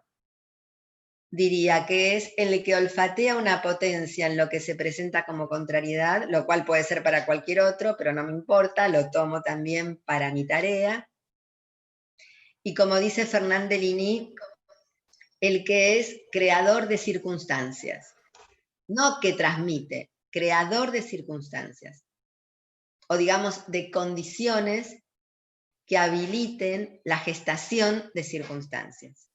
diría que es el que olfatea una potencia en lo que se presenta como contrariedad, lo cual puede ser para cualquier otro, pero no me importa, lo tomo también para mi tarea. Y como dice Fernand Deligny, el que es creador de circunstancias, no que transmite, creador de circunstancias, o digamos de condiciones que habiliten la gestación de circunstancias.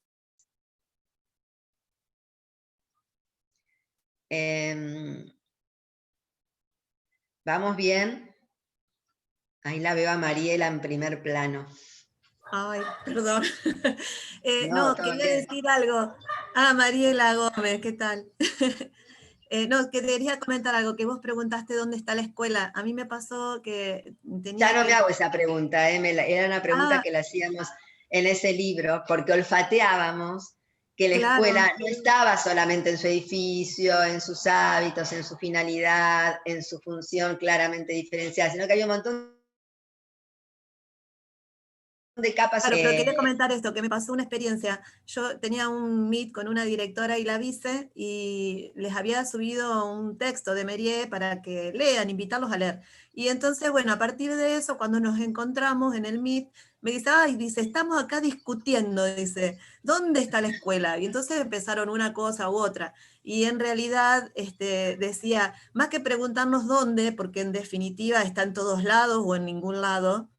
¿Vamos bien? Ahí la veo a Mariela en primer plano. Ay, perdón. No, No, todo quería bien. decir algo. Mariela Gómez, ¿qué tal? No, que te quería comentar algo, que vos preguntaste dónde está la escuela. A mí me pasó que Ya tenía no me que... hago esa pregunta, era una pregunta Ah, que la hacíamos en ese libro, porque olfateábamos que la claro. escuela no estaba solamente en su edificio, en sus hábitos, en su finalidad, en su función claramente diferenciada, sino que había un montón de capas. Claro, pero quería comentar esto, que me pasó una experiencia. Yo tenía un meet con una directora y la vice, y les había subido un texto de Mérieux para que lean, invitarlos a leer. Y entonces, bueno, a partir de eso, cuando nos encontramos en el meet, me dice, ay, dice, estamos acá discutiendo, dice, ¿dónde está la escuela? Y entonces empezaron una cosa u otra. Y en realidad decía, más que preguntarnos dónde, porque en definitiva está en todos lados o en ningún lado,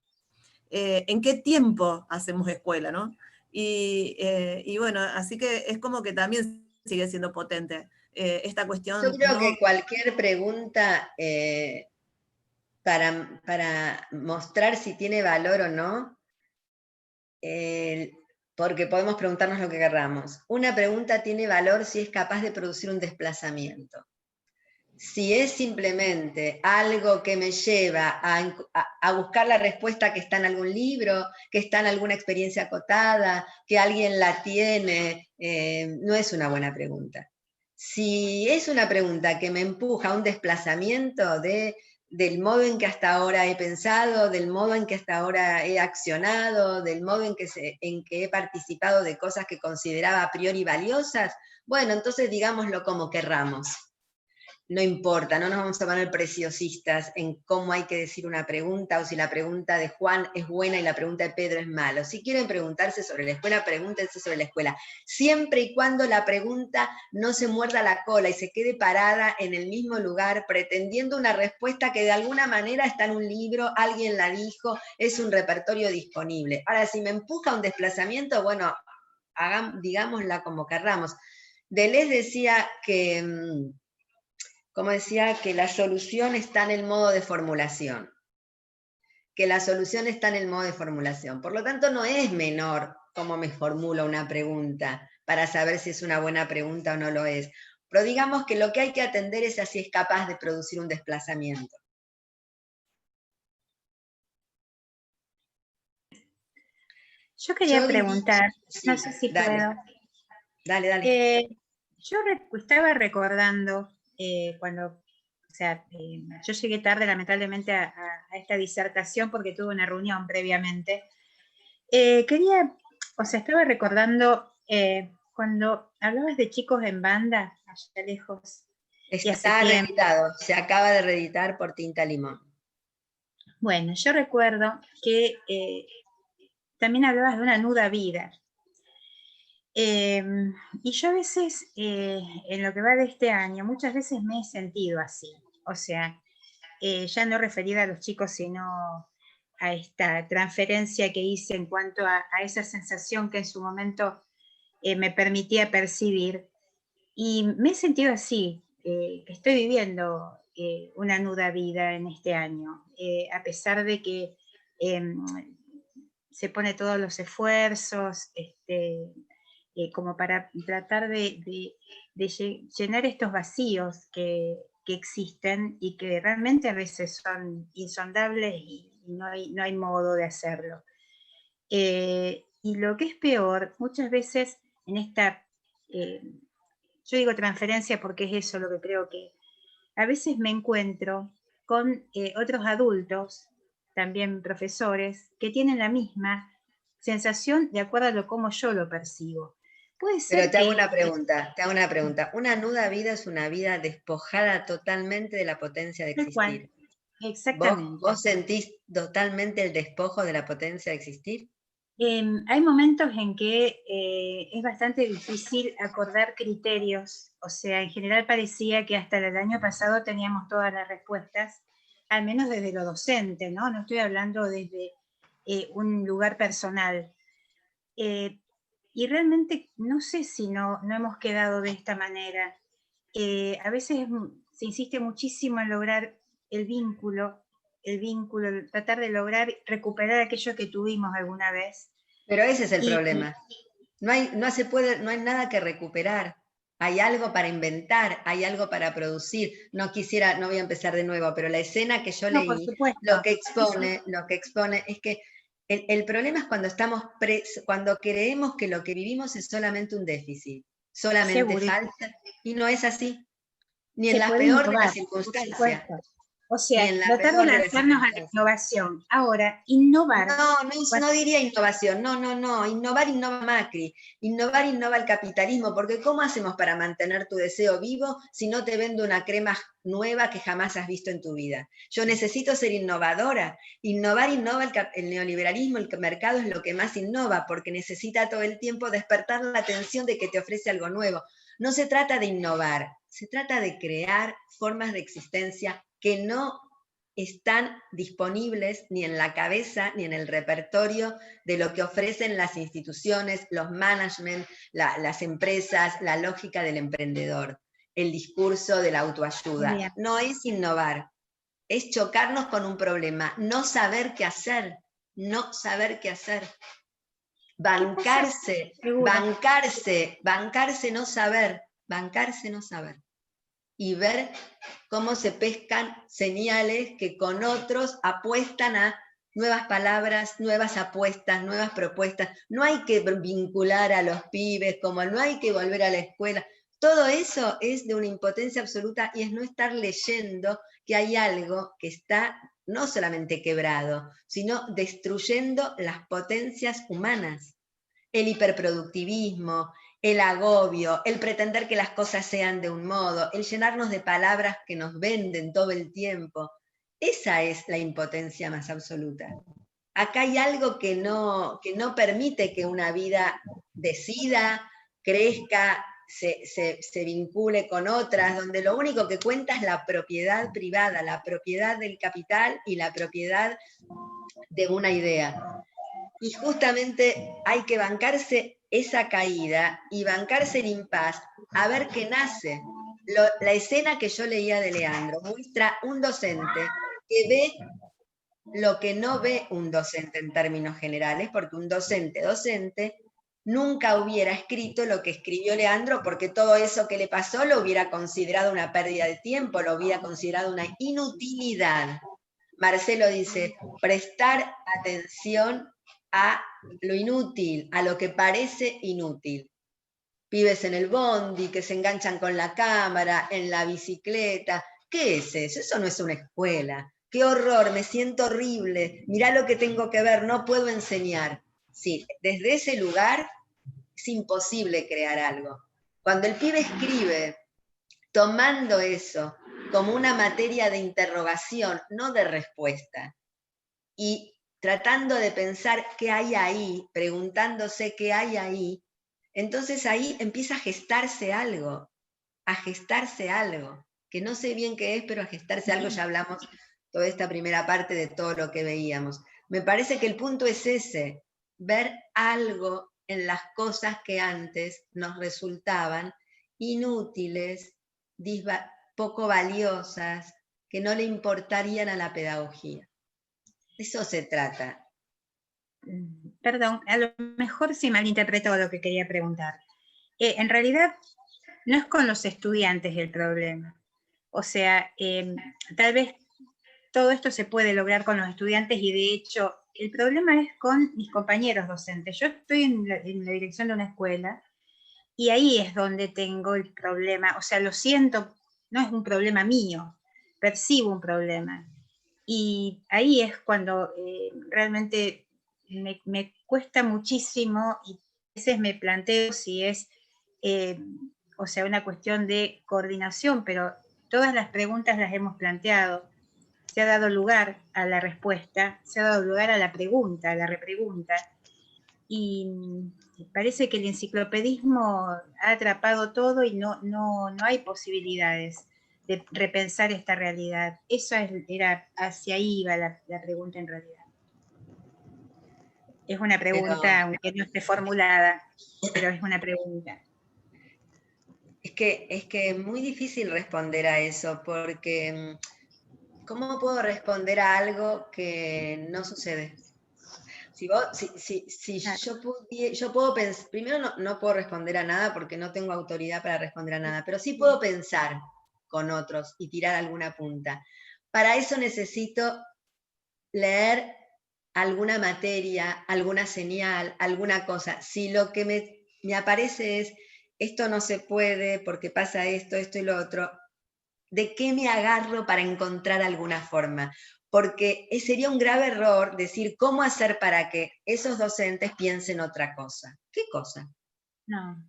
en qué tiempo hacemos escuela, ¿no? Y bueno, así que es como que también sigue siendo potente esta Yo cuestión, creo ¿no? que cualquier pregunta para mostrar si tiene valor o no, porque podemos preguntarnos lo que querramos. Una pregunta tiene valor si es capaz de producir un desplazamiento. Si es simplemente algo que me lleva a buscar la respuesta que está en algún libro, que está en alguna experiencia acotada, que alguien la tiene, no es una buena pregunta. Si es una pregunta que me empuja a un desplazamiento del modo en que hasta ahora he pensado, del modo en que hasta ahora he accionado, del modo en que he participado de cosas que consideraba a priori valiosas, bueno, entonces digámoslo como querramos. No importa, no nos vamos a poner preciosistas en cómo hay que decir una pregunta o si la pregunta de Juan es buena y la pregunta de Pedro es mala. Si quieren preguntarse sobre la escuela, pregúntense sobre la escuela. Siempre y cuando la pregunta no se muerda la cola y se quede parada en el mismo lugar pretendiendo una respuesta que de alguna manera está en un libro, alguien la dijo, es un repertorio disponible. Ahora, si me empuja a un desplazamiento, bueno, digámosla como querramos. Deleuze decía que... como decía, que la solución está en el modo de formulación, que la solución está en el modo de formulación. Por lo tanto, no es menor cómo me formulo una pregunta para saber si es una buena pregunta o no lo es. Pero digamos que lo que hay que atender es a si es capaz de producir un desplazamiento. Yo quería preguntar, sí, no sé si dale, puedo. Dale. Yo estaba recordando cuando, o sea, yo llegué tarde lamentablemente a esta disertación porque tuve una reunión previamente. Estaba recordando cuando hablabas de chicos en banda, allá lejos, y hace Está tiempo. reeditado, se acaba de reeditar por Tinta Limón. Bueno, yo recuerdo que también hablabas de una nuda vida. Y yo a veces, en lo que va de este año, muchas veces me he sentido así. O sea, ya no referida a los chicos, sino a esta transferencia que hice en cuanto a esa sensación que en su momento me permitía percibir. Y me he sentido así, que estoy viviendo una nuda vida en este año, a pesar de que se pone todos los esfuerzos, como para tratar de llenar estos vacíos que existen y que realmente a veces son insondables y no hay modo de hacerlo. Y lo que es peor, muchas veces en esta, yo digo transferencia porque es eso lo que creo que a veces me encuentro con otros adultos, también profesores, que tienen la misma sensación de acuerdo a cómo yo lo percibo. Puede ser Pero te hago que... una pregunta. Una nuda vida es una vida despojada totalmente de la potencia de Tal cual, existir. exactamente. ¿Vos sentís totalmente el despojo de la potencia de existir? Hay momentos en que es bastante difícil acordar criterios, o sea, en general parecía que hasta el año pasado teníamos todas las respuestas, al menos desde lo docente, ¿no? No estoy hablando desde un lugar personal. Y realmente no sé si no hemos quedado de esta manera. A veces se insiste muchísimo en lograr el vínculo, tratar de lograr recuperar aquello que tuvimos alguna vez. Pero ese es el problema. No hay nada que recuperar. Hay algo para inventar, hay algo para producir. No voy a empezar de nuevo, pero la escena que yo leí, por supuesto. lo que expone es que el problema es cuando cuando creemos que lo que vivimos es solamente un déficit, solamente falta, y no es así, ni en la peor de las circunstancias. O sea, tratar de lanzarnos a la innovación. Ahora, innovar. No diría innovación, no. Innovar innova Macri, innovar innova el capitalismo, porque ¿cómo hacemos para mantener tu deseo vivo si no te vendo una crema nueva que jamás has visto en tu vida? Yo necesito ser innovadora. Innovar innova el neoliberalismo, el mercado es lo que más innova, porque necesita todo el tiempo despertar la atención de que te ofrece algo nuevo. No se trata de innovar, se trata de crear formas de existencia que no están disponibles ni en la cabeza ni en el repertorio de lo que ofrecen las instituciones, los management, las empresas, la lógica del emprendedor, el discurso de la autoayuda. Bien. No es innovar, es chocarnos con un problema, no saber qué hacer, bancarse no saber. Y ver cómo se pescan señales que con otros apuestan a nuevas palabras, nuevas apuestas, nuevas propuestas. No hay que vincular a los pibes, como no hay que volver a la escuela. Todo eso es de una impotencia absoluta y es no estar leyendo que hay algo que está no solamente quebrado, sino destruyendo las potencias humanas. El hiperproductivismo, el agobio, el pretender que las cosas sean de un modo, el llenarnos de palabras que nos venden todo el tiempo. Esa es la impotencia más absoluta. Acá hay algo que no permite que una vida decida, crezca, se vincule con otras, donde lo único que cuenta es la propiedad privada, la propiedad del capital y la propiedad de una idea. Y justamente hay que bancarse esa caída y bancarse el impas a ver qué nace. La escena que yo leía de Leandro muestra un docente que ve lo que no ve un docente en términos generales, porque un docente nunca hubiera escrito lo que escribió Leandro, porque todo eso que le pasó lo hubiera considerado una pérdida de tiempo, lo hubiera considerado una inutilidad. Marcelo dice, prestar atención a lo inútil, a lo que parece inútil. Pibes en el bondi que se enganchan con la cámara, en la bicicleta. ¿Qué es eso? Eso no es una escuela. ¡Qué horror! Me siento horrible. Mirá lo que tengo que ver, no puedo enseñar. Sí, desde ese lugar es imposible crear algo. Cuando el pibe escribe tomando eso como una materia de interrogación, no de respuesta, y tratando de pensar qué hay ahí, preguntándose qué hay ahí, entonces ahí empieza a gestarse algo, que no sé bien qué es, pero a gestarse algo. Ya hablamos toda esta primera parte de todo lo que veíamos. Me parece que el punto es ese, ver algo en las cosas que antes nos resultaban inútiles, poco valiosas, que no le importarían a la pedagogía. Eso se trata. Perdón, a lo mejor se malinterpretó lo que quería preguntar. En realidad, no es con los estudiantes el problema. O sea, tal vez todo esto se puede lograr con los estudiantes y de hecho el problema es con mis compañeros docentes. Yo estoy en la dirección de una escuela y ahí es donde tengo el problema. O sea, lo siento, no es un problema mío, percibo un problema. Y ahí es cuando realmente me cuesta muchísimo y a veces me planteo si es, o sea, una cuestión de coordinación, pero todas las preguntas las hemos planteado. Se ha dado lugar a la respuesta, se ha dado lugar a la pregunta, a la repregunta. Y parece que el enciclopedismo ha atrapado todo y no hay posibilidades de repensar esta realidad. Era hacia ahí iba la pregunta en realidad. Es una pregunta, aunque no esté formulada, pero es una pregunta. Es que es muy difícil responder a eso, porque ¿cómo puedo responder a algo que no sucede? Si yo puedo pensar, primero no puedo responder a nada porque no tengo autoridad para responder a nada, pero sí puedo pensar con otros y tirar alguna punta. Para eso necesito leer alguna materia, alguna señal, alguna cosa. Si lo que me aparece es, esto no se puede porque pasa esto, esto y lo otro, ¿de qué me agarro para encontrar alguna forma? Porque sería un grave error decir cómo hacer para que esos docentes piensen otra cosa. ¿Qué cosa? No.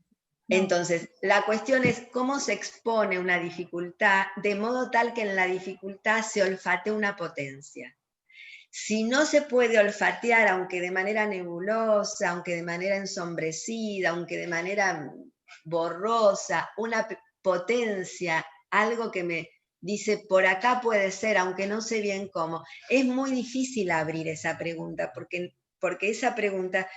Entonces, la cuestión es cómo se expone una dificultad de modo tal que en la dificultad se olfatee una potencia. Si no se puede olfatear, aunque de manera nebulosa, aunque de manera ensombrecida, aunque de manera borrosa, una potencia, algo que me dice, por acá puede ser, aunque no sé bien cómo, es muy difícil abrir esa pregunta, porque esa pregunta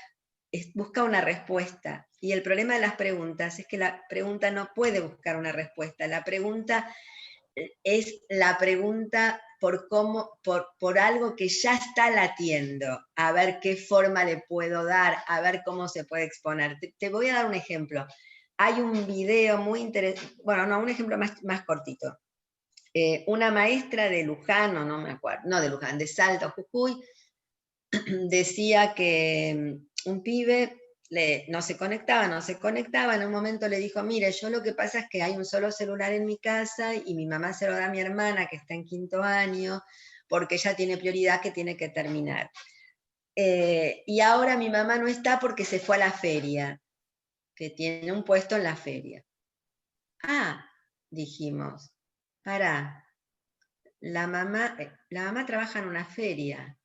busca una respuesta. Y el problema de las preguntas es que la pregunta no puede buscar una respuesta. La pregunta es la pregunta por algo que ya está latiendo, a ver qué forma le puedo dar, a ver cómo se puede exponer. Te voy a dar un ejemplo. Hay un video muy interesante, bueno, no, un ejemplo más cortito. Una maestra de Luján, no me acuerdo, no de Luján, de Salta, Jujuy, decía que un pibe no se conectaba, en un momento le dijo, mire, yo lo que pasa es que hay un solo celular en mi casa y mi mamá se lo da a mi hermana que está en 5º año, porque ella tiene prioridad que tiene que terminar. Y ahora mi mamá no está porque se fue a la feria, que tiene un puesto en la feria. Ah, dijimos, pará, la mamá trabaja en una feria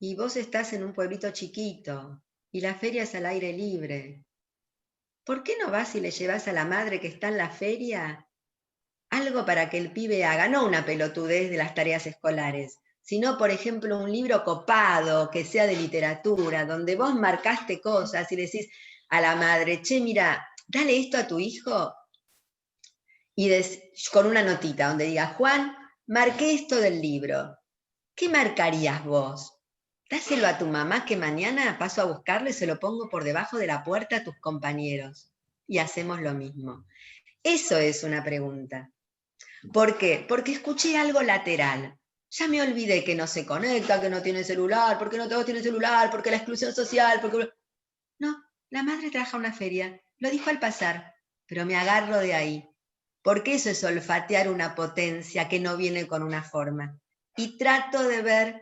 y vos estás en un pueblito chiquito y la feria es al aire libre. ¿Por qué no vas y le llevas a la madre que está en la feria algo para que el pibe haga? No una pelotudez de las tareas escolares, sino, por ejemplo, un libro copado que sea de literatura, donde vos marcaste cosas y decís a la madre, che, mira, dale esto a tu hijo, y con una notita donde diga, Juan, marqué esto del libro. ¿Qué marcarías vos? Dáselo a tu mamá que mañana paso a buscarlo y se lo pongo por debajo de la puerta a tus compañeros. Y hacemos lo mismo. Eso es una pregunta. ¿Por qué? Porque escuché algo lateral. Ya me olvidé que no se conecta, que no tiene celular, porque no todos tienen celular, porque la exclusión social, porque... No, la madre trabaja una feria, lo dijo al pasar, pero me agarro de ahí. Porque eso es olfatear una potencia que no viene con una forma. Y trato de ver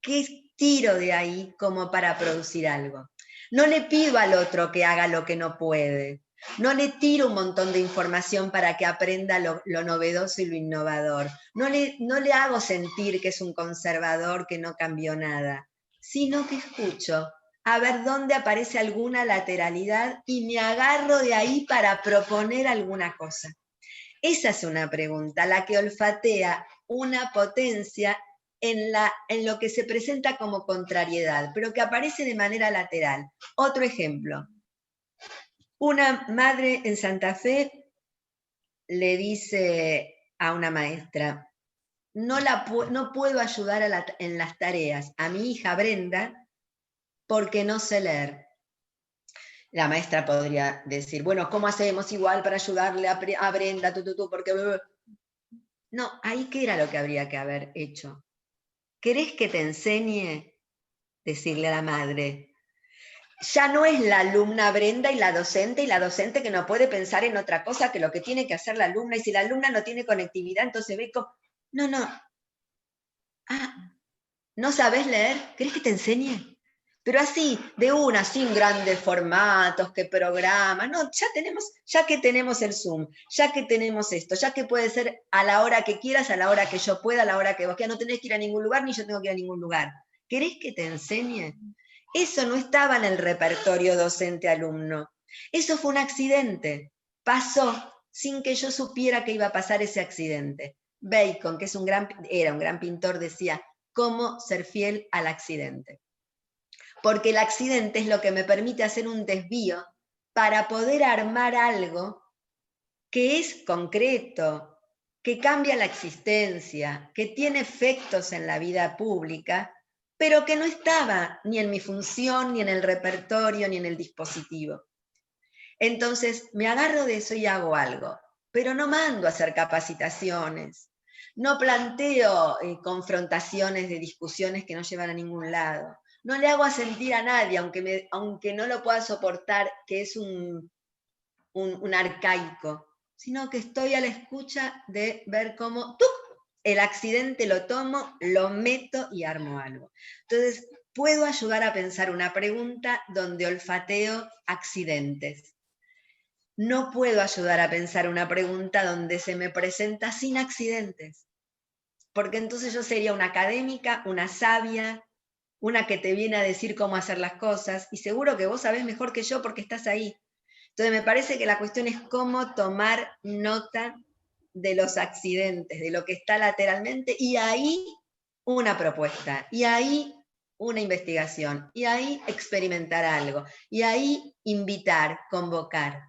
qué tiro de ahí como para producir algo. No le pido al otro que haga lo que no puede. No le tiro un montón de información para que aprenda lo novedoso y lo innovador. No le hago sentir que es un conservador que no cambió nada, sino que escucho a ver dónde aparece alguna lateralidad y me agarro de ahí para proponer alguna cosa. Esa es una pregunta, la que olfatea una potencia en lo que se presenta como contrariedad, pero que aparece de manera lateral. Otro ejemplo. Una madre en Santa Fe le dice a una maestra, no puedo ayudar en las tareas a mi hija Brenda porque no sé leer. La maestra podría decir, bueno, ¿cómo hacemos igual para ayudarle a Brenda? Porque... No, ahí qué era lo que habría que haber hecho. ¿Querés que te enseñe? Decirle a la madre. Ya no es la alumna Brenda y la docente que no puede pensar en otra cosa que lo que tiene que hacer la alumna, y si la alumna no tiene conectividad, entonces ve cómo... No. Ah, ¿no sabés leer? ¿Querés que te enseñe? Pero así, de una, sin grandes formatos, que programas, no, ya que tenemos el Zoom, ya que tenemos esto, ya que puede ser a la hora que quieras, a la hora que yo pueda, a la hora que vos quieras, no tenés que ir a ningún lugar, ni yo tengo que ir a ningún lugar. ¿Querés que te enseñe? Eso no estaba en el repertorio docente-alumno. Eso fue un accidente. Pasó sin que yo supiera que iba a pasar ese accidente. Bacon, que era un gran pintor, decía, ¿cómo ser fiel al accidente? Porque el accidente es lo que me permite hacer un desvío para poder armar algo que es concreto, que cambia la existencia, que tiene efectos en la vida pública, pero que no estaba ni en mi función, ni en el repertorio, ni en el dispositivo. Entonces me agarro de eso y hago algo, pero no mando a hacer capacitaciones, no planteo confrontaciones de discusiones que no llevan a ningún lado, no le hago a sentir a nadie, aunque no lo pueda soportar, que es un arcaico, sino que estoy a la escucha de ver cómo el accidente lo tomo, lo meto y armo algo. Entonces, puedo ayudar a pensar una pregunta donde olfateo accidentes. No puedo ayudar a pensar una pregunta donde se me presenta sin accidentes, porque entonces yo sería una académica, una sabia, una que te viene a decir cómo hacer las cosas, y seguro que vos sabés mejor que yo porque estás ahí. Entonces me parece que la cuestión es cómo tomar nota de los accidentes, de lo que está lateralmente, y ahí una propuesta, y ahí una investigación, y ahí experimentar algo, y ahí invitar, convocar.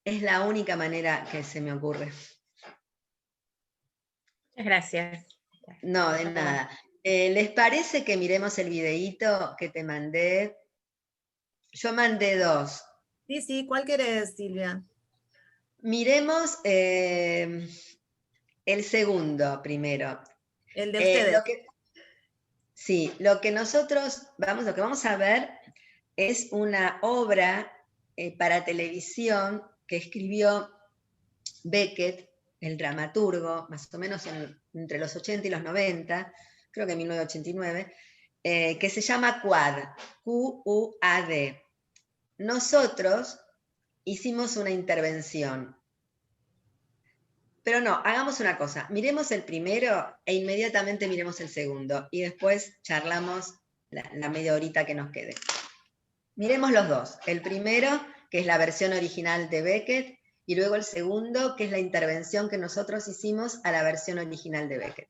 Es la única manera que se me ocurre. Muchas gracias. No, de nada. ¿Les parece que miremos el videíto que te mandé? Yo mandé 2. Sí, ¿cuál querés, Silvia? Miremos el segundo primero. El de ustedes. Lo que vamos a ver es una obra para televisión que escribió Beckett, el dramaturgo, más o menos entre los 80 y los 90, creo que en 1989, que se llama Quad, Q-U-A-D. Nosotros hicimos una intervención. Pero no, hagamos una cosa, miremos el primero e inmediatamente miremos el segundo, y después charlamos la media horita que nos quede. Miremos los dos, el primero, que es la versión original de Beckett, y luego el segundo, que es la intervención que nosotros hicimos a la versión original de Beckett.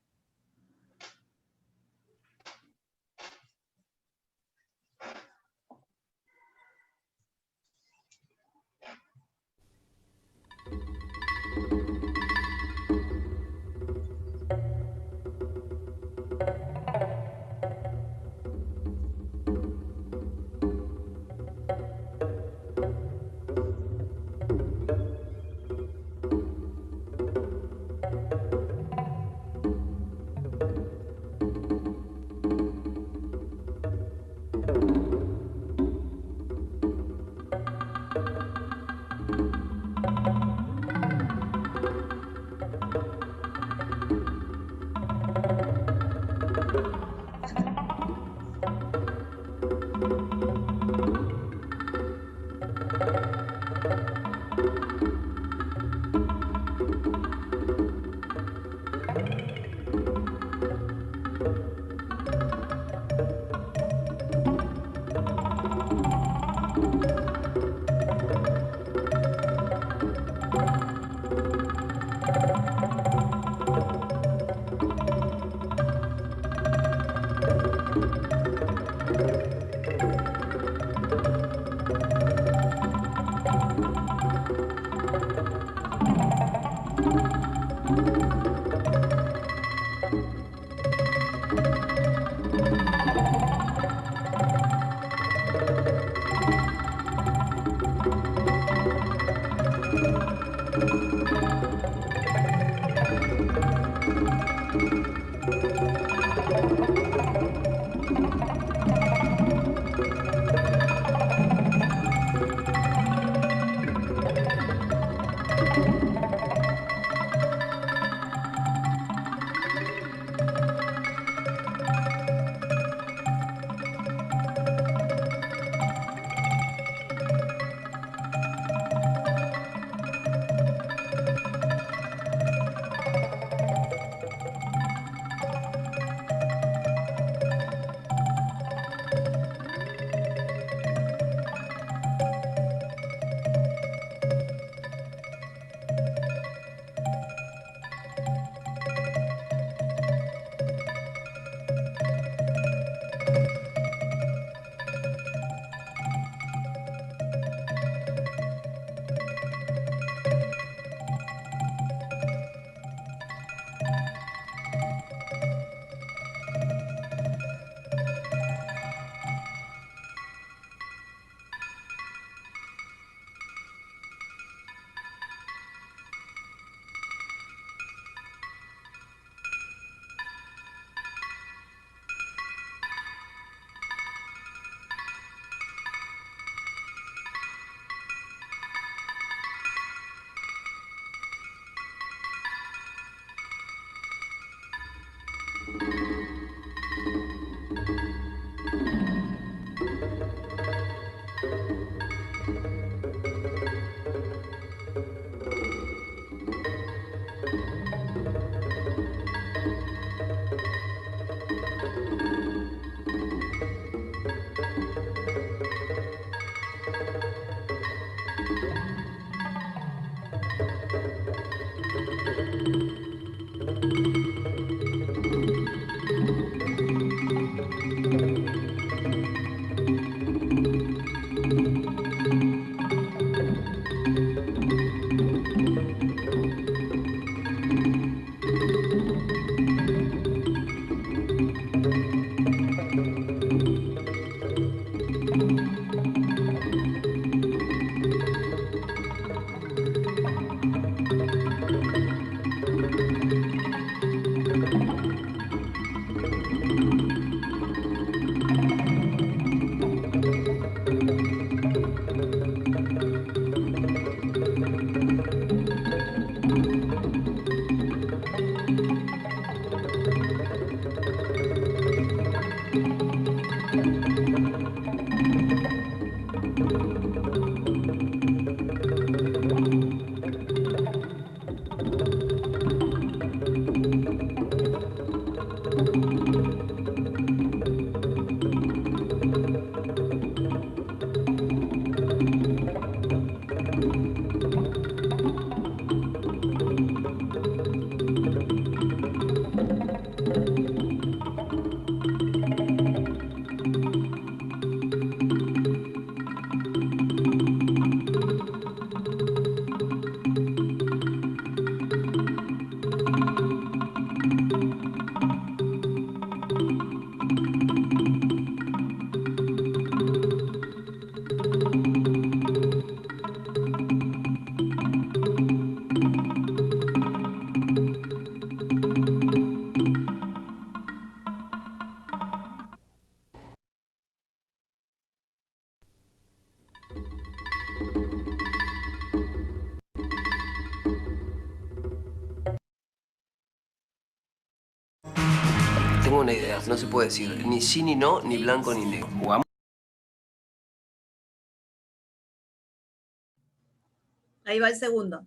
una idea. No se puede decir ni sí ni no, ni blanco ni negro. ¿Jugamos? Ahí va el segundo.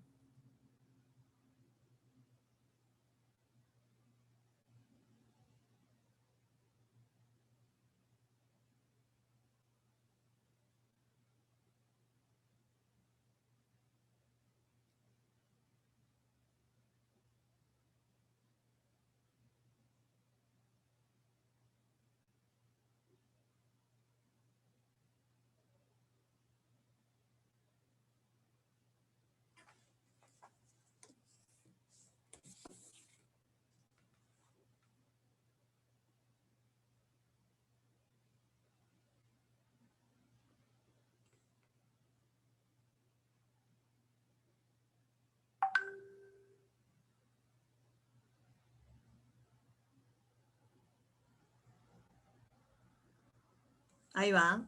Ahí va.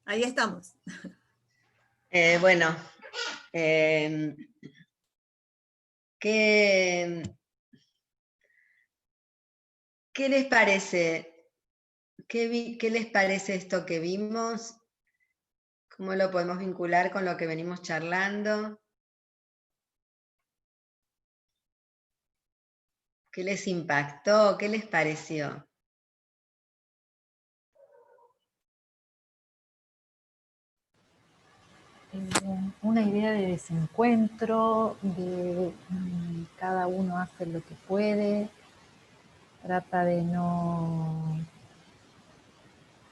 Ahí estamos. Bueno, ¿qué les parece? ¿Qué les parece esto que vimos? ¿Cómo lo podemos vincular con lo que venimos charlando? ¿Qué les impactó? ¿Qué les pareció? Una idea de desencuentro, de cada uno hace lo que puede, trata de no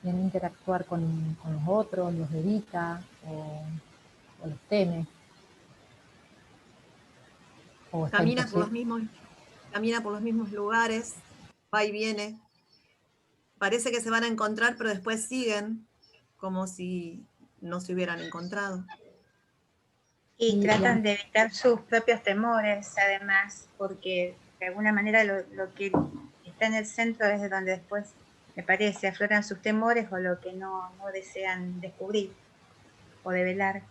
interactuar con los otros, los evita o los teme. O Camina por los mismos lugares, va y viene. Parece que se van a encontrar, pero después siguen como si no se hubieran encontrado. Y tratan de evitar sus propios temores, además, porque de alguna manera lo que está en el centro es de donde después, me parece, afloran sus temores o lo que no desean descubrir o develar.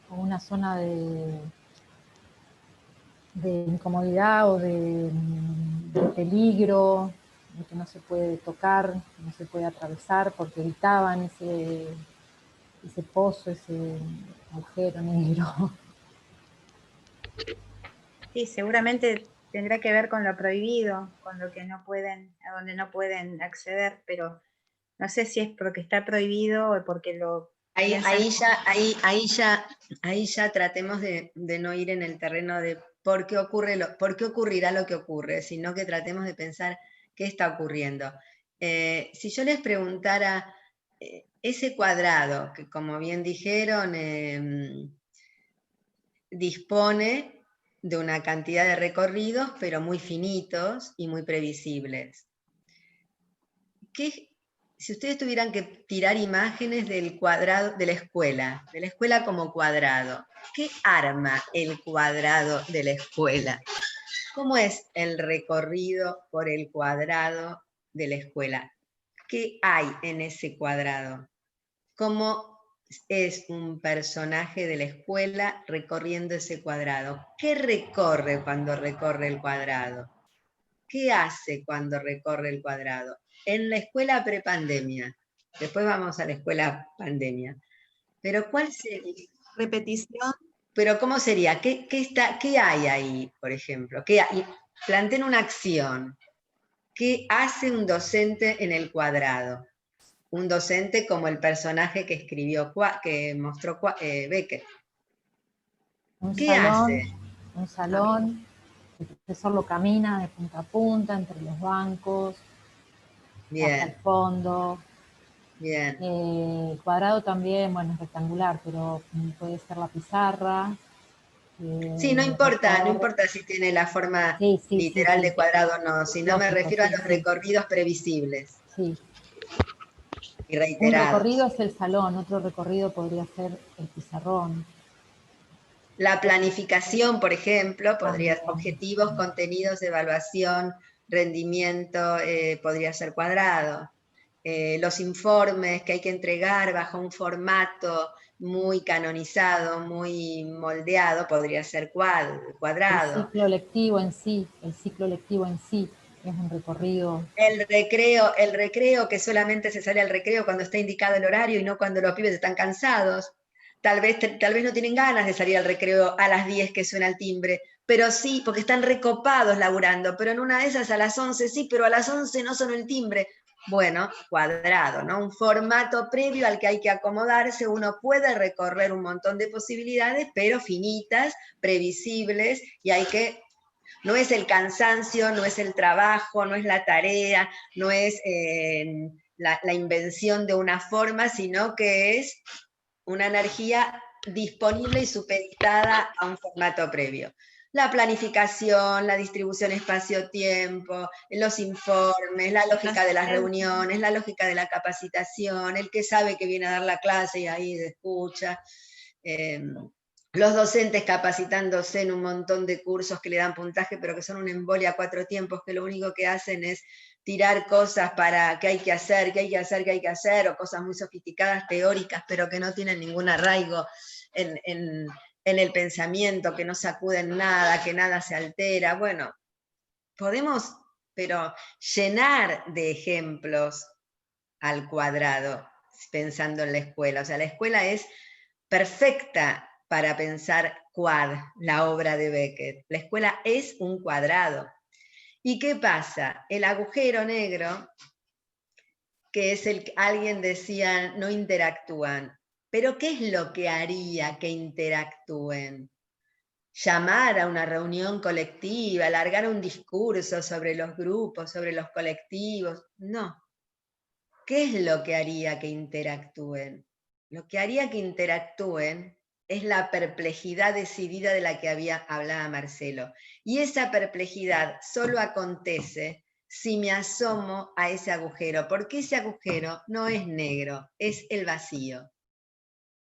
O una zona de incomodidad o de peligro, que no se puede tocar, no se puede atravesar, porque evitaban ese pozo, agujero negro. Sí, seguramente tendrá que ver con lo prohibido, con lo que no pueden, a donde no pueden acceder, pero no sé si es porque está prohibido o porque lo piensan. Ahí ya tratemos de no ir en el terreno de por qué ocurrirá lo que ocurre, sino que tratemos de pensar qué está ocurriendo. Si yo les preguntara, ese cuadrado, que como bien dijeron, dispone de una cantidad de recorridos, pero muy finitos y muy previsibles. Si ustedes tuvieran que tirar imágenes del cuadrado de la escuela como cuadrado, ¿qué arma el cuadrado de la escuela? ¿Cómo es el recorrido por el cuadrado de la escuela? ¿Qué hay en ese cuadrado? ¿Cómo es un personaje de la escuela recorriendo ese cuadrado? ¿Qué recorre cuando recorre el cuadrado? ¿Qué hace cuando recorre el cuadrado? En la escuela prepandemia. Después vamos a la escuela pandemia. Pero ¿cuál sería? Repetición. Pero ¿cómo sería? ¿Qué hay ahí, por ejemplo? Planteen una acción. ¿Qué hace un docente en el cuadrado? Un docente como el personaje que escribió, que mostró Beckett. ¿Qué hace? Un salón, el profesor lo camina de punta a punta, entre los bancos, hasta el fondo. Bien. El cuadrado también, bueno, es rectangular, pero puede ser la pizarra. Sí, no importa si tiene la forma literal de cuadrado o no, sino me refiero a los recorridos previsibles. Sí. Y reiterados. Un recorrido es el salón, otro recorrido podría ser el pizarrón. La planificación, por ejemplo, podría ser objetivos, contenidos, evaluación, rendimiento, podría ser cuadrado. Los informes que hay que entregar bajo un formato muy canonizado, muy moldeado, podría ser cuadrado. El ciclo lectivo en sí es un recorrido. El recreo que solamente se sale al recreo cuando está indicado el horario y no cuando los pibes están cansados. Tal vez no tienen ganas de salir al recreo a las 10 que suena el timbre, pero sí, porque están recopados laburando, pero en una de esas a las 11 sí, pero a las 11 no sonó el timbre. Bueno, cuadrado, ¿no? Un formato previo al que hay que acomodarse, uno puede recorrer un montón de posibilidades, pero finitas, previsibles, y no es el cansancio, no es el trabajo, no es la tarea, no es la invención de una forma, sino que es una energía disponible y supeditada a un formato previo. La planificación, la distribución espacio-tiempo, los informes, la lógica de las reuniones, la lógica de la capacitación, el que sabe que viene a dar la clase y ahí escucha. Los docentes capacitándose en un montón de cursos que le dan puntaje, pero que son una embolia a 4 tiempos, que lo único que hacen es tirar cosas para qué hay que hacer, o cosas muy sofisticadas, teóricas, pero que no tienen ningún arraigo en el pensamiento, que no sacuden nada, que nada se altera. Bueno, podemos, pero llenar de ejemplos al cuadrado, pensando en la escuela. O sea, la escuela es perfecta para pensar la obra de Beckett. La escuela es un cuadrado. ¿Y qué pasa? El agujero negro, que es alguien decía, no interactúan. Pero ¿qué es lo que haría que interactúen? Llamar a una reunión colectiva, alargar un discurso sobre los grupos, sobre los colectivos. No. ¿Qué es lo que haría que interactúen? Lo que haría que interactúen es la perplejidad decidida de la que hablaba Marcelo. Y esa perplejidad solo acontece si me asomo a ese agujero, porque ese agujero no es negro, es el vacío,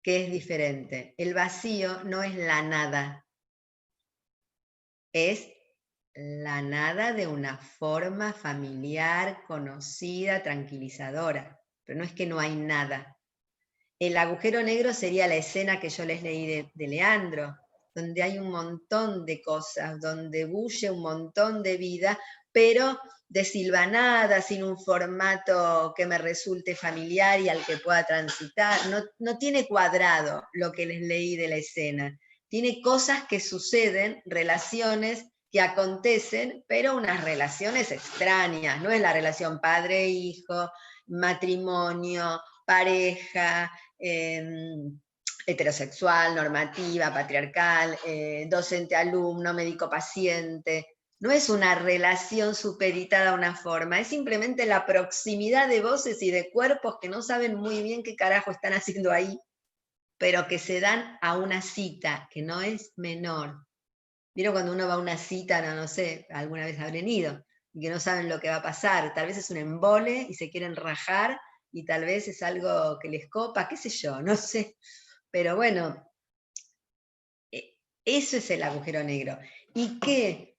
que es diferente. El vacío no es la nada, es la nada de una forma familiar, conocida, tranquilizadora, pero no es que no hay nada. El agujero negro sería la escena que yo les leí de Leandro, donde hay un montón de cosas, donde bulle un montón de vida, pero desilvanada, sin un formato que me resulte familiar y al que pueda transitar. No tiene cuadrado lo que les leí de la escena. Tiene cosas que suceden, relaciones que acontecen, pero unas relaciones extrañas. No es la relación padre-hijo, matrimonio, pareja, heterosexual, normativa, patriarcal, docente-alumno, médico-paciente. No es una relación supeditada a una forma, es simplemente la proximidad de voces y de cuerpos que no saben muy bien qué carajo están haciendo ahí, pero que se dan a una cita, que no es menor. ¿Vieron cuando uno va a una cita, no sé, alguna vez habrán ido, y que no saben lo que va a pasar? Tal vez es un embole y se quieren rajar, y tal vez es algo que les copa, qué sé yo, no sé. Pero bueno, eso es el agujero negro. ¿Y qué?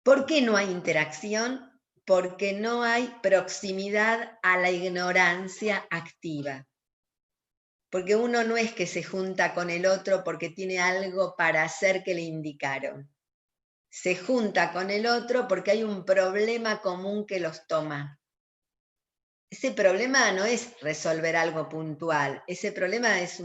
¿Por qué no hay interacción? Porque no hay proximidad a la ignorancia activa. Porque uno no es que se junta con el otro porque tiene algo para hacer que le indicaron. Se junta con el otro porque hay un problema común que los toma. Ese problema no es resolver algo puntual, ese problema es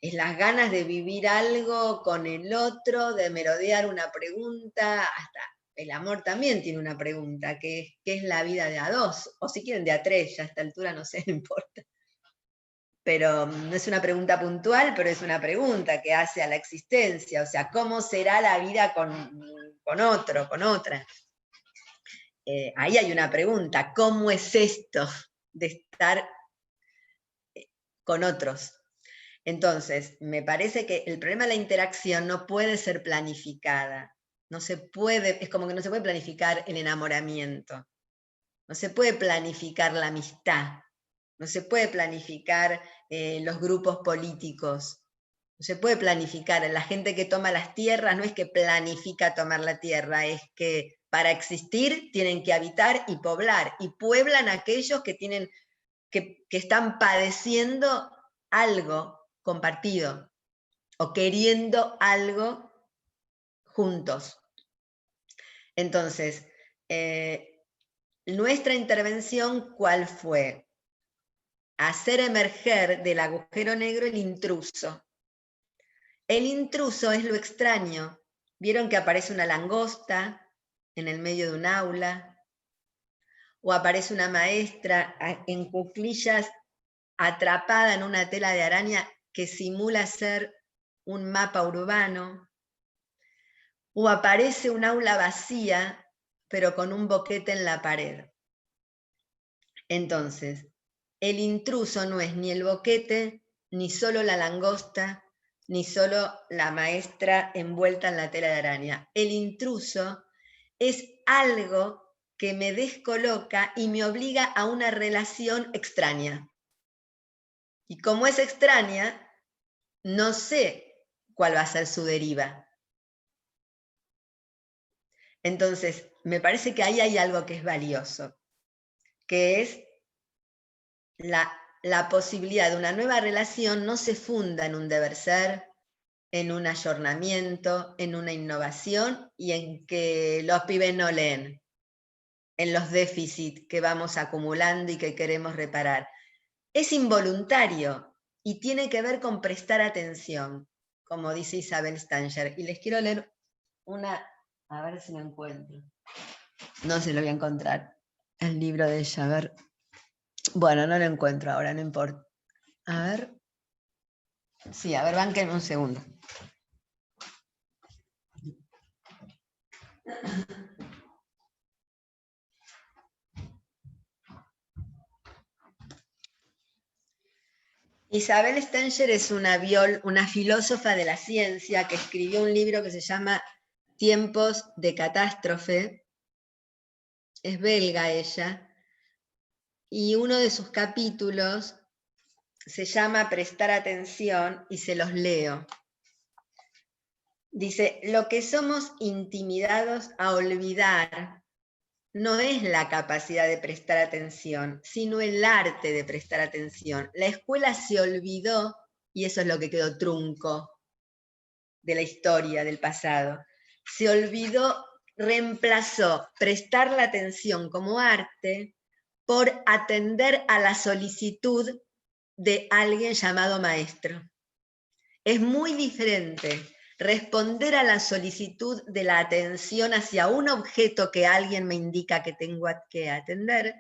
las ganas de vivir algo con el otro, de merodear una pregunta, hasta el amor también tiene una pregunta, que es la vida de a dos, o si quieren de a tres, ya a esta altura no sé, no importa. Pero no es una pregunta puntual, pero es una pregunta que hace a la existencia, o sea, ¿cómo será la vida con otro, con otra? Ahí hay una pregunta, ¿cómo es esto de estar con otros? Entonces, me parece que el problema de la interacción no puede ser planificada. No se puede, es como que no se puede planificar el enamoramiento. No se puede planificar la amistad. No se puede planificar los grupos políticos. No se puede planificar. La gente que toma las tierras no es que planifica tomar la tierra, es que para existir tienen que habitar y poblar. Y pueblan aquellos que están padeciendo algo compartido o queriendo algo juntos. Entonces, nuestra intervención, ¿cuál fue? Hacer emerger del agujero negro el intruso. El intruso es lo extraño. ¿Vieron que aparece una langosta en el medio de un aula? O aparece una maestra en cuclillas atrapada en una tela de araña que simula ser un mapa urbano, o aparece un aula vacía, pero con un boquete en la pared. Entonces, el intruso no es ni el boquete, ni solo la langosta, ni solo la maestra envuelta en la tela de araña. El intruso es algo que me descoloca y me obliga a una relación extraña. Y como es extraña, no sé cuál va a ser su deriva. Entonces, me parece que ahí hay algo que es valioso, que es la posibilidad de una nueva relación no se funda en un deber ser, en un ayornamiento, en una innovación y en que los pibes no leen, en los déficits que vamos acumulando y que queremos reparar. Es involuntario y tiene que ver con prestar atención, como dice Isabel Stanger. Y les quiero leer una, a ver si lo encuentro. No se lo voy a encontrar, el libro de ella, a ver. Bueno, no lo encuentro ahora, no importa. A ver. Sí, a ver, bánquenme un segundo. Isabel Stanger es una filósofa de la ciencia que escribió un libro que se llama Tiempos de Catástrofe. Es belga ella. Y uno de sus capítulos se llama Prestar atención y se los leo. Dice, lo que somos intimidados a olvidar no es la capacidad de prestar atención, sino el arte de prestar atención. La escuela se olvidó, y eso es lo que quedó trunco de la historia, del pasado. Se olvidó, reemplazó prestar la atención como arte por atender a la solicitud de alguien llamado maestro. Es muy diferente responder a la solicitud de la atención hacia un objeto que alguien me indica que tengo que atender,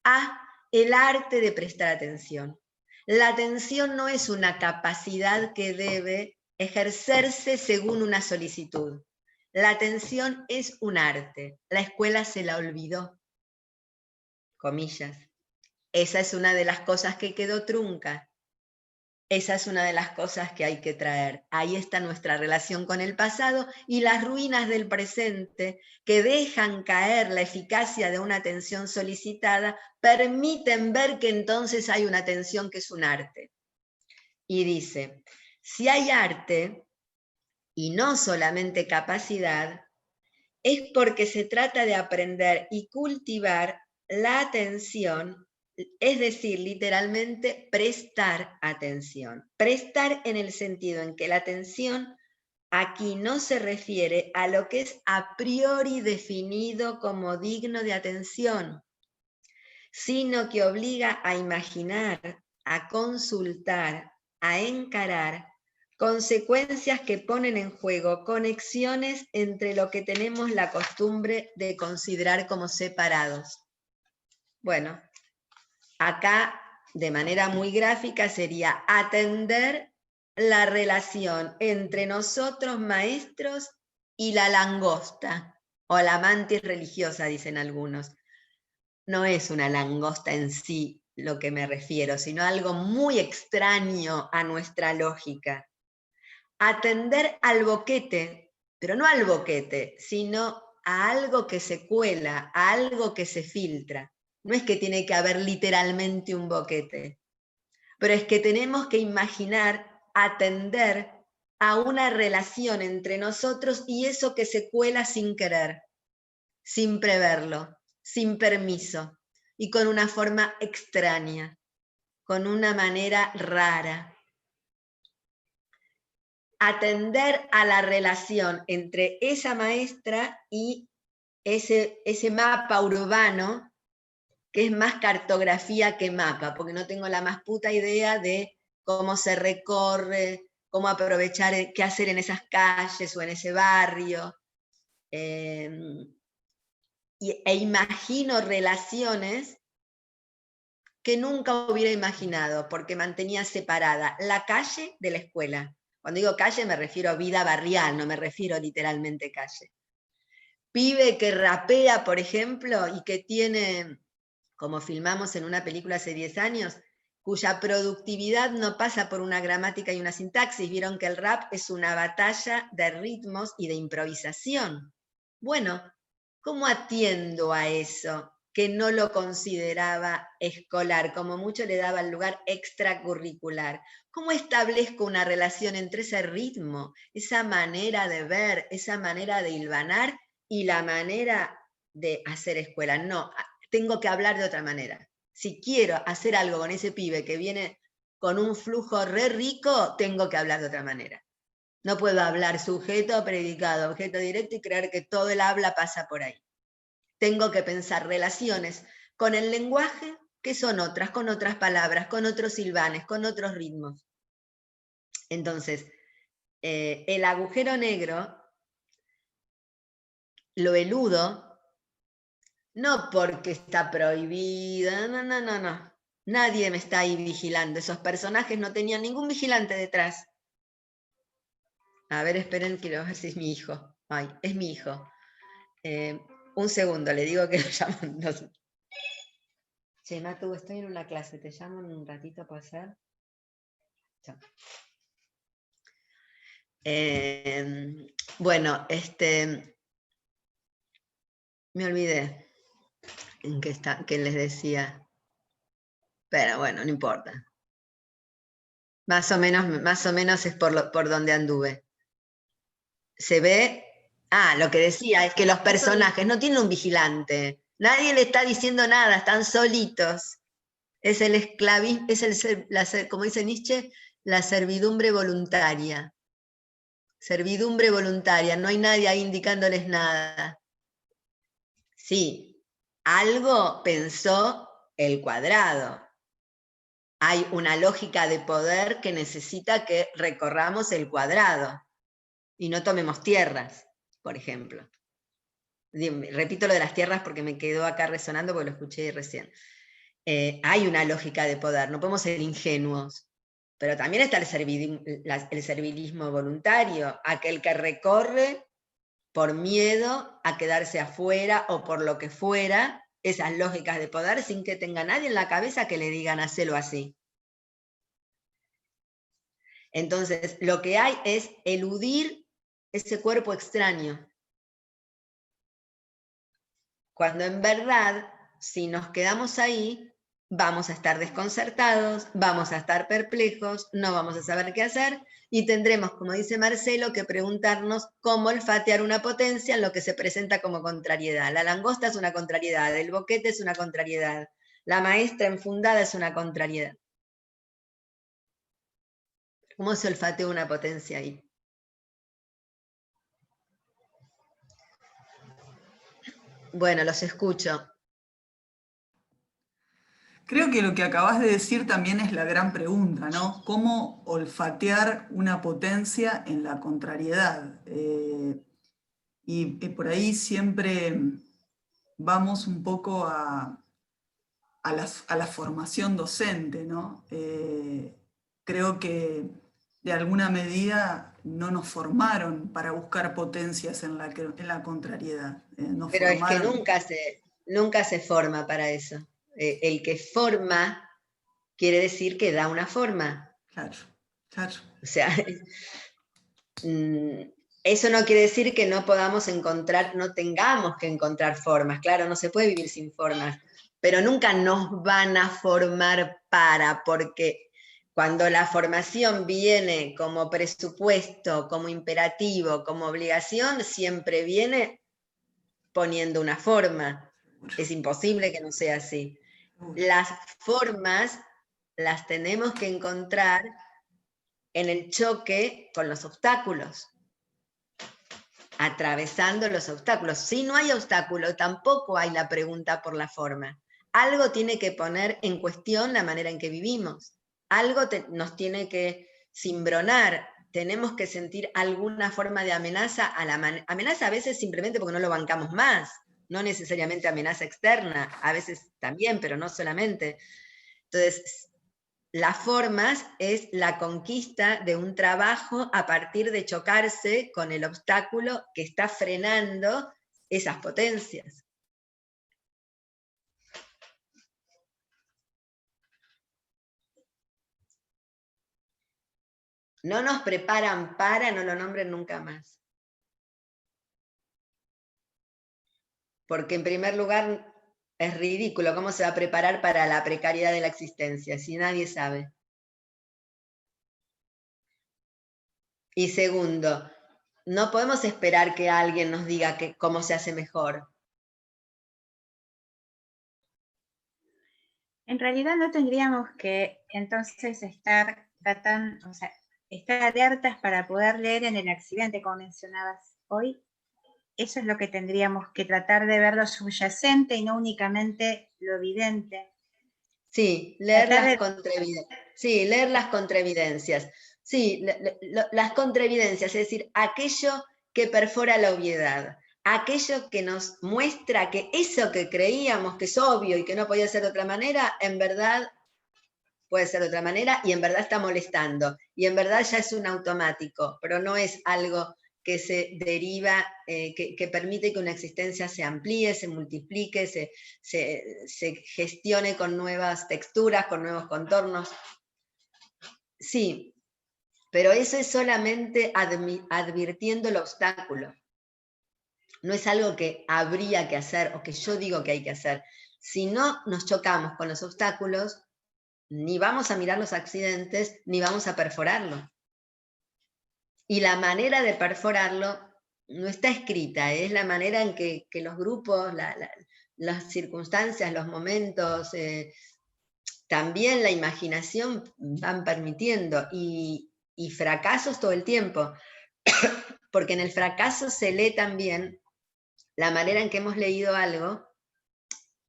a el arte de prestar atención. La atención no es una capacidad que debe ejercerse según una solicitud. La atención es un arte. La escuela se la olvidó. Comillas. Esa es una de las cosas que quedó trunca. Esa es una de las cosas que hay que traer. Ahí está nuestra relación con el pasado y las ruinas del presente que dejan caer la eficacia de una atención solicitada, permiten ver que entonces hay una atención que es un arte. Y dice, si hay arte y no solamente capacidad, es porque se trata de aprender y cultivar la atención, es decir, literalmente prestar atención. Prestar en el sentido en que la atención aquí no se refiere a lo que es a priori definido como digno de atención, sino que obliga a imaginar, a consultar, a encarar consecuencias que ponen en juego conexiones entre lo que tenemos la costumbre de considerar como separados. Bueno, acá de manera muy gráfica sería atender la relación entre nosotros maestros y la langosta, o la mantis religiosa, dicen algunos. No es una langosta en sí lo que me refiero, sino algo muy extraño a nuestra lógica. Atender al boquete, pero no al boquete, sino a algo que se cuela, a algo que se filtra. No es que tiene que haber literalmente un boquete, pero es que tenemos que imaginar atender a una relación entre nosotros y eso que se cuela sin querer, sin preverlo, sin permiso y con una forma extraña, con una manera rara. Atender a la relación entre esa maestra y ese mapa urbano, que es más cartografía que mapa, porque no tengo la más puta idea de cómo se recorre, cómo aprovechar, qué hacer en esas calles o en ese barrio. E imagino relaciones que nunca hubiera imaginado, porque mantenía separada la calle de la escuela. Cuando digo calle me refiero a vida barrial, no me refiero literalmente calle. Pibe que rapea, por ejemplo, y que tiene, como filmamos en una película hace 10 años, cuya productividad no pasa por una gramática y una sintaxis. Vieron que el rap es una batalla de ritmos y de improvisación. Bueno, ¿cómo atiendo a eso? Que no lo consideraba escolar, como mucho le daba el lugar extracurricular. ¿Cómo establezco una relación entre ese ritmo, esa manera de ver, esa manera de hilvanar y la manera de hacer escuela? No, tengo que hablar de otra manera. Si quiero hacer algo con ese pibe que viene con un flujo re rico, tengo que hablar de otra manera. No puedo hablar sujeto, predicado, objeto directo y creer que todo el habla pasa por ahí. Tengo que pensar relaciones con el lenguaje, que son otras, con otras palabras, con otros silvanes, con otros ritmos. Entonces, el agujero negro lo eludo, no porque está prohibido, no. Nadie me está ahí vigilando. Esos personajes no tenían ningún vigilante detrás. A ver, esperen, quiero ver si es mi hijo. Ay, es mi hijo. Un segundo, le digo que lo llaman. Che, Matu, estoy en una clase, te llamo en un ratito, ¿puede ser? Chao. Bueno, me olvidé en qué les decía, pero bueno, no importa. Más o menos es por donde anduve. Se ve, lo que decía es que los personajes no tienen un vigilante, nadie le está diciendo nada, están solitos. Es el esclavismo, como dice Nietzsche, la servidumbre voluntaria. Servidumbre voluntaria, no hay nadie ahí indicándoles nada. Sí, algo pensó el cuadrado. Hay una lógica de poder que necesita que recorramos el cuadrado y no tomemos tierras, por ejemplo. Repito lo de las tierras porque me quedó acá resonando porque lo escuché recién. Hay una lógica de poder, no podemos ser ingenuos, pero también está el servilismo voluntario, aquel que recorre por miedo a quedarse afuera o por lo que fuera, esas lógicas de poder sin que tenga nadie en la cabeza que le digan hacelo así. Entonces, lo que hay es eludir ese cuerpo extraño. Cuando en verdad, si nos quedamos ahí, vamos a estar desconcertados, vamos a estar perplejos, no vamos a saber qué hacer y tendremos, como dice Marcelo, que preguntarnos cómo olfatear una potencia en lo que se presenta como contrariedad. La langosta es una contrariedad, el boquete es una contrariedad, la maestra enfundada es una contrariedad. ¿Cómo se olfatea una potencia ahí? Bueno, los escucho. Creo que lo que acabas de decir también es la gran pregunta, ¿no? ¿Cómo olfatear una potencia en la contrariedad? Y por ahí siempre vamos un poco a la formación docente, ¿no? Creo que de alguna medida no nos formaron para buscar potencias en la contrariedad. Pero es que nunca se forma para eso. El que forma quiere decir que da una forma. Claro, claro. O sea, eso no quiere decir que no podamos encontrar, no tengamos que encontrar formas. Claro, no se puede vivir sin formas, pero nunca nos van a formar porque cuando la formación viene como presupuesto, como imperativo, como obligación, siempre viene poniendo una forma. Es imposible que no sea así. Las formas las tenemos que encontrar en el choque con los obstáculos, atravesando los obstáculos. Si no hay obstáculo, tampoco hay la pregunta por la forma. Algo tiene que poner en cuestión la manera en que vivimos. Algo nos tiene que cimbronar. Tenemos que sentir alguna forma de amenaza amenaza a veces simplemente porque no lo bancamos más. No necesariamente amenaza externa, a veces también, pero no solamente. Entonces, las formas es la conquista de un trabajo a partir de chocarse con el obstáculo que está frenando esas potencias. No nos preparan para, no lo nombren nunca más. Porque en primer lugar es ridículo, ¿cómo se va a preparar para la precariedad de la existencia si nadie sabe? Y segundo, no podemos esperar que alguien nos diga cómo se hace mejor. En realidad no tendríamos que entonces estar tratando, o sea, estar alertas para poder leer en el accidente, como mencionabas hoy. Eso es lo que tendríamos que tratar de ver lo subyacente y no únicamente lo evidente. Sí, leer las contraevidencias. Sí, leer las contraevidencias. Sí, las contraevidencias, es decir, aquello que perfora la obviedad, aquello que nos muestra que eso que creíamos que es obvio y que no podía ser de otra manera, en verdad puede ser de otra manera y en verdad está molestando. Y en verdad ya es un automático, pero no es algo que se deriva, que permite que una existencia se amplíe, se multiplique, se gestione con nuevas texturas, con nuevos contornos. Sí, pero eso es solamente advirtiendo el obstáculo. No es algo que habría que hacer o que yo digo que hay que hacer. Si no nos chocamos con los obstáculos, ni vamos a mirar los accidentes, ni vamos a perforarlo. Y la manera de perforarlo no está escrita, es la manera en que los grupos, las circunstancias, los momentos, también la imaginación van permitiendo, y fracasos todo el tiempo, porque en el fracaso se lee también la manera en que hemos leído algo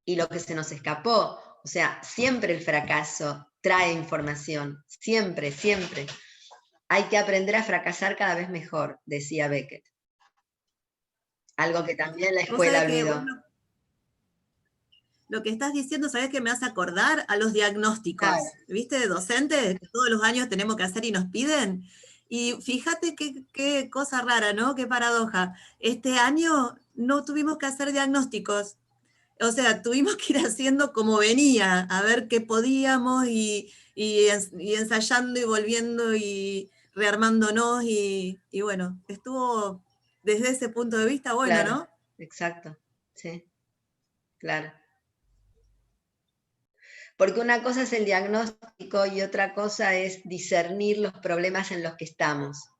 y lo que se nos escapó. O sea, siempre el fracaso trae información, siempre, siempre. Hay que aprender a fracasar cada vez mejor, decía Beckett. Algo que también la escuela olvidó. Lo que estás diciendo, ¿sabes qué me hace acordar? A los diagnósticos, Claro. ¿viste? De docentes, que todos los años tenemos que hacer y nos piden. Y fíjate qué cosa rara, ¿no? Qué paradoja. Este año no tuvimos que hacer diagnósticos. O sea, tuvimos que ir haciendo como venía, a ver qué podíamos y ensayando y volviendo y rearmándonos y bueno, estuvo desde ese punto de vista bueno, Claro, ¿no? exacto, sí, claro. Porque una cosa es el diagnóstico y otra cosa es discernir los problemas en los que estamos.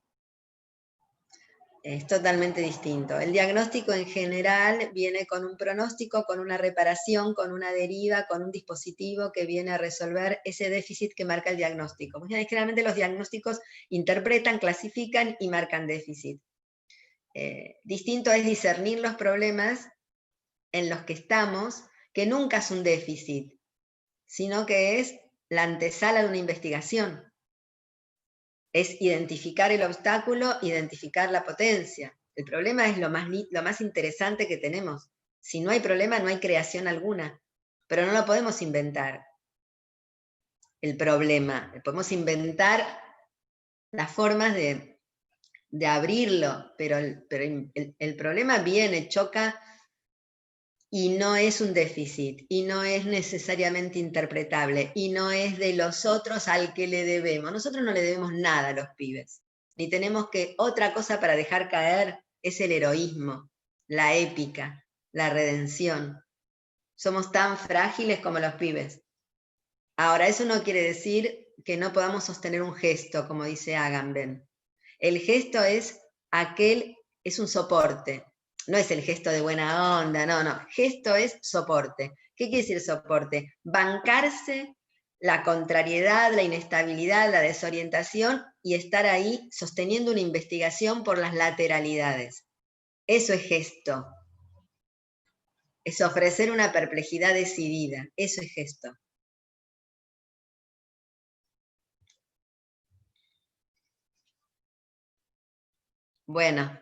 Es totalmente distinto. El diagnóstico en general viene con un pronóstico, con una reparación, con una deriva, con un dispositivo que viene a resolver ese déficit que marca el diagnóstico. Generalmente los diagnósticos interpretan, clasifican y marcan déficit. Distinto es discernir los problemas en los que estamos, que nunca es un déficit, sino que es la antesala de una investigación. Es identificar el obstáculo, identificar la potencia. El problema es lo más interesante que tenemos. Si no hay problema, no hay creación alguna, pero no lo podemos inventar. El problema, podemos inventar las formas de abrirlo, pero el problema viene, choca, y no es un déficit, y no es necesariamente interpretable, y no es de los otros al que le debemos. Nosotros no le debemos nada a los pibes, ni tenemos que otra cosa para dejar caer es el heroísmo, la épica, la redención. Somos tan frágiles como los pibes. Ahora, eso no quiere decir que no podamos sostener un gesto, como dice Agamben. El gesto es un soporte. No es el gesto de buena onda, no. Gesto es soporte. ¿Qué quiere decir soporte? Bancarse la contrariedad, la inestabilidad, la desorientación y estar ahí sosteniendo una investigación por las lateralidades. Eso es gesto. Es ofrecer una perplejidad decidida. Eso es gesto. Bueno.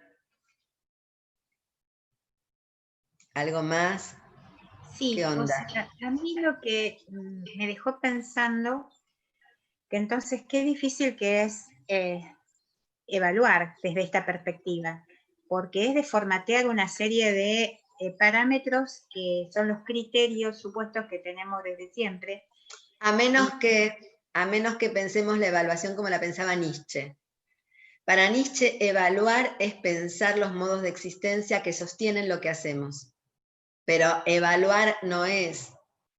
¿Algo más? Sí, ¿Qué onda? o sea, a mí lo que me dejó pensando, que entonces qué difícil que es evaluar desde esta perspectiva, porque es de formatear una serie de parámetros que son los criterios supuestos que tenemos desde siempre. A menos que pensemos la evaluación como la pensaba Nietzsche. Para Nietzsche, evaluar es pensar los modos de existencia que sostienen lo que hacemos. Pero evaluar no es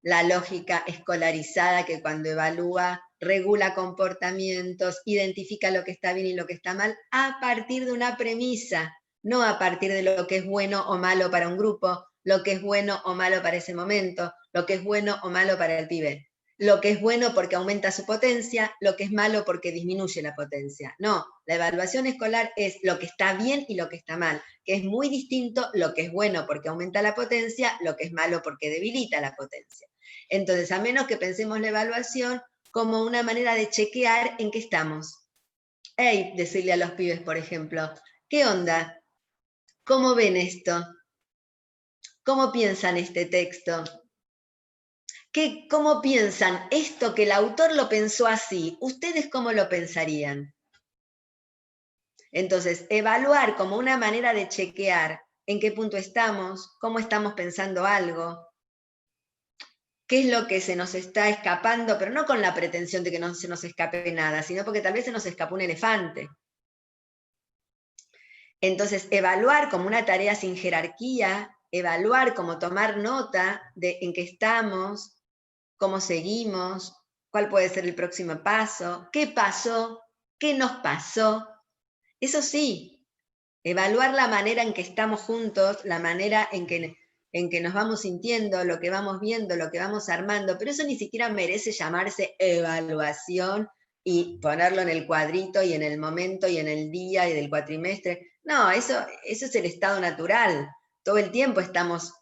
la lógica escolarizada que cuando evalúa regula comportamientos, identifica lo que está bien y lo que está mal a partir de una premisa, no a partir de lo que es bueno o malo para un grupo, lo que es bueno o malo para ese momento, lo que es bueno o malo para el pibe. Lo que es bueno porque aumenta su potencia, lo que es malo porque disminuye la potencia. No, la evaluación escolar es lo que está bien y lo que está mal, que es muy distinto lo que es bueno porque aumenta la potencia, lo que es malo porque debilita la potencia. Entonces, a menos que pensemos la evaluación como una manera de chequear en qué estamos. Hey, decirle a los pibes, por ejemplo, ¿qué onda? ¿Cómo ven esto? ¿Cómo piensan este texto? ¿Cómo piensan esto que el autor lo pensó así? ¿Ustedes cómo lo pensarían? Entonces, evaluar como una manera de chequear en qué punto estamos, cómo estamos pensando algo, qué es lo que se nos está escapando, pero no con la pretensión de que no se nos escape nada, sino porque tal vez se nos escapó un elefante. Entonces, evaluar como una tarea sin jerarquía, evaluar como tomar nota de en qué estamos, cómo seguimos, cuál puede ser el próximo paso, qué pasó, qué nos pasó. Eso sí, evaluar la manera en que estamos juntos, la manera en que nos vamos sintiendo, lo que vamos viendo, lo que vamos armando, pero eso ni siquiera merece llamarse evaluación y ponerlo en el cuadrito y en el momento y en el día y del cuatrimestre. No, eso es el estado natural. todo el tiempo estamos,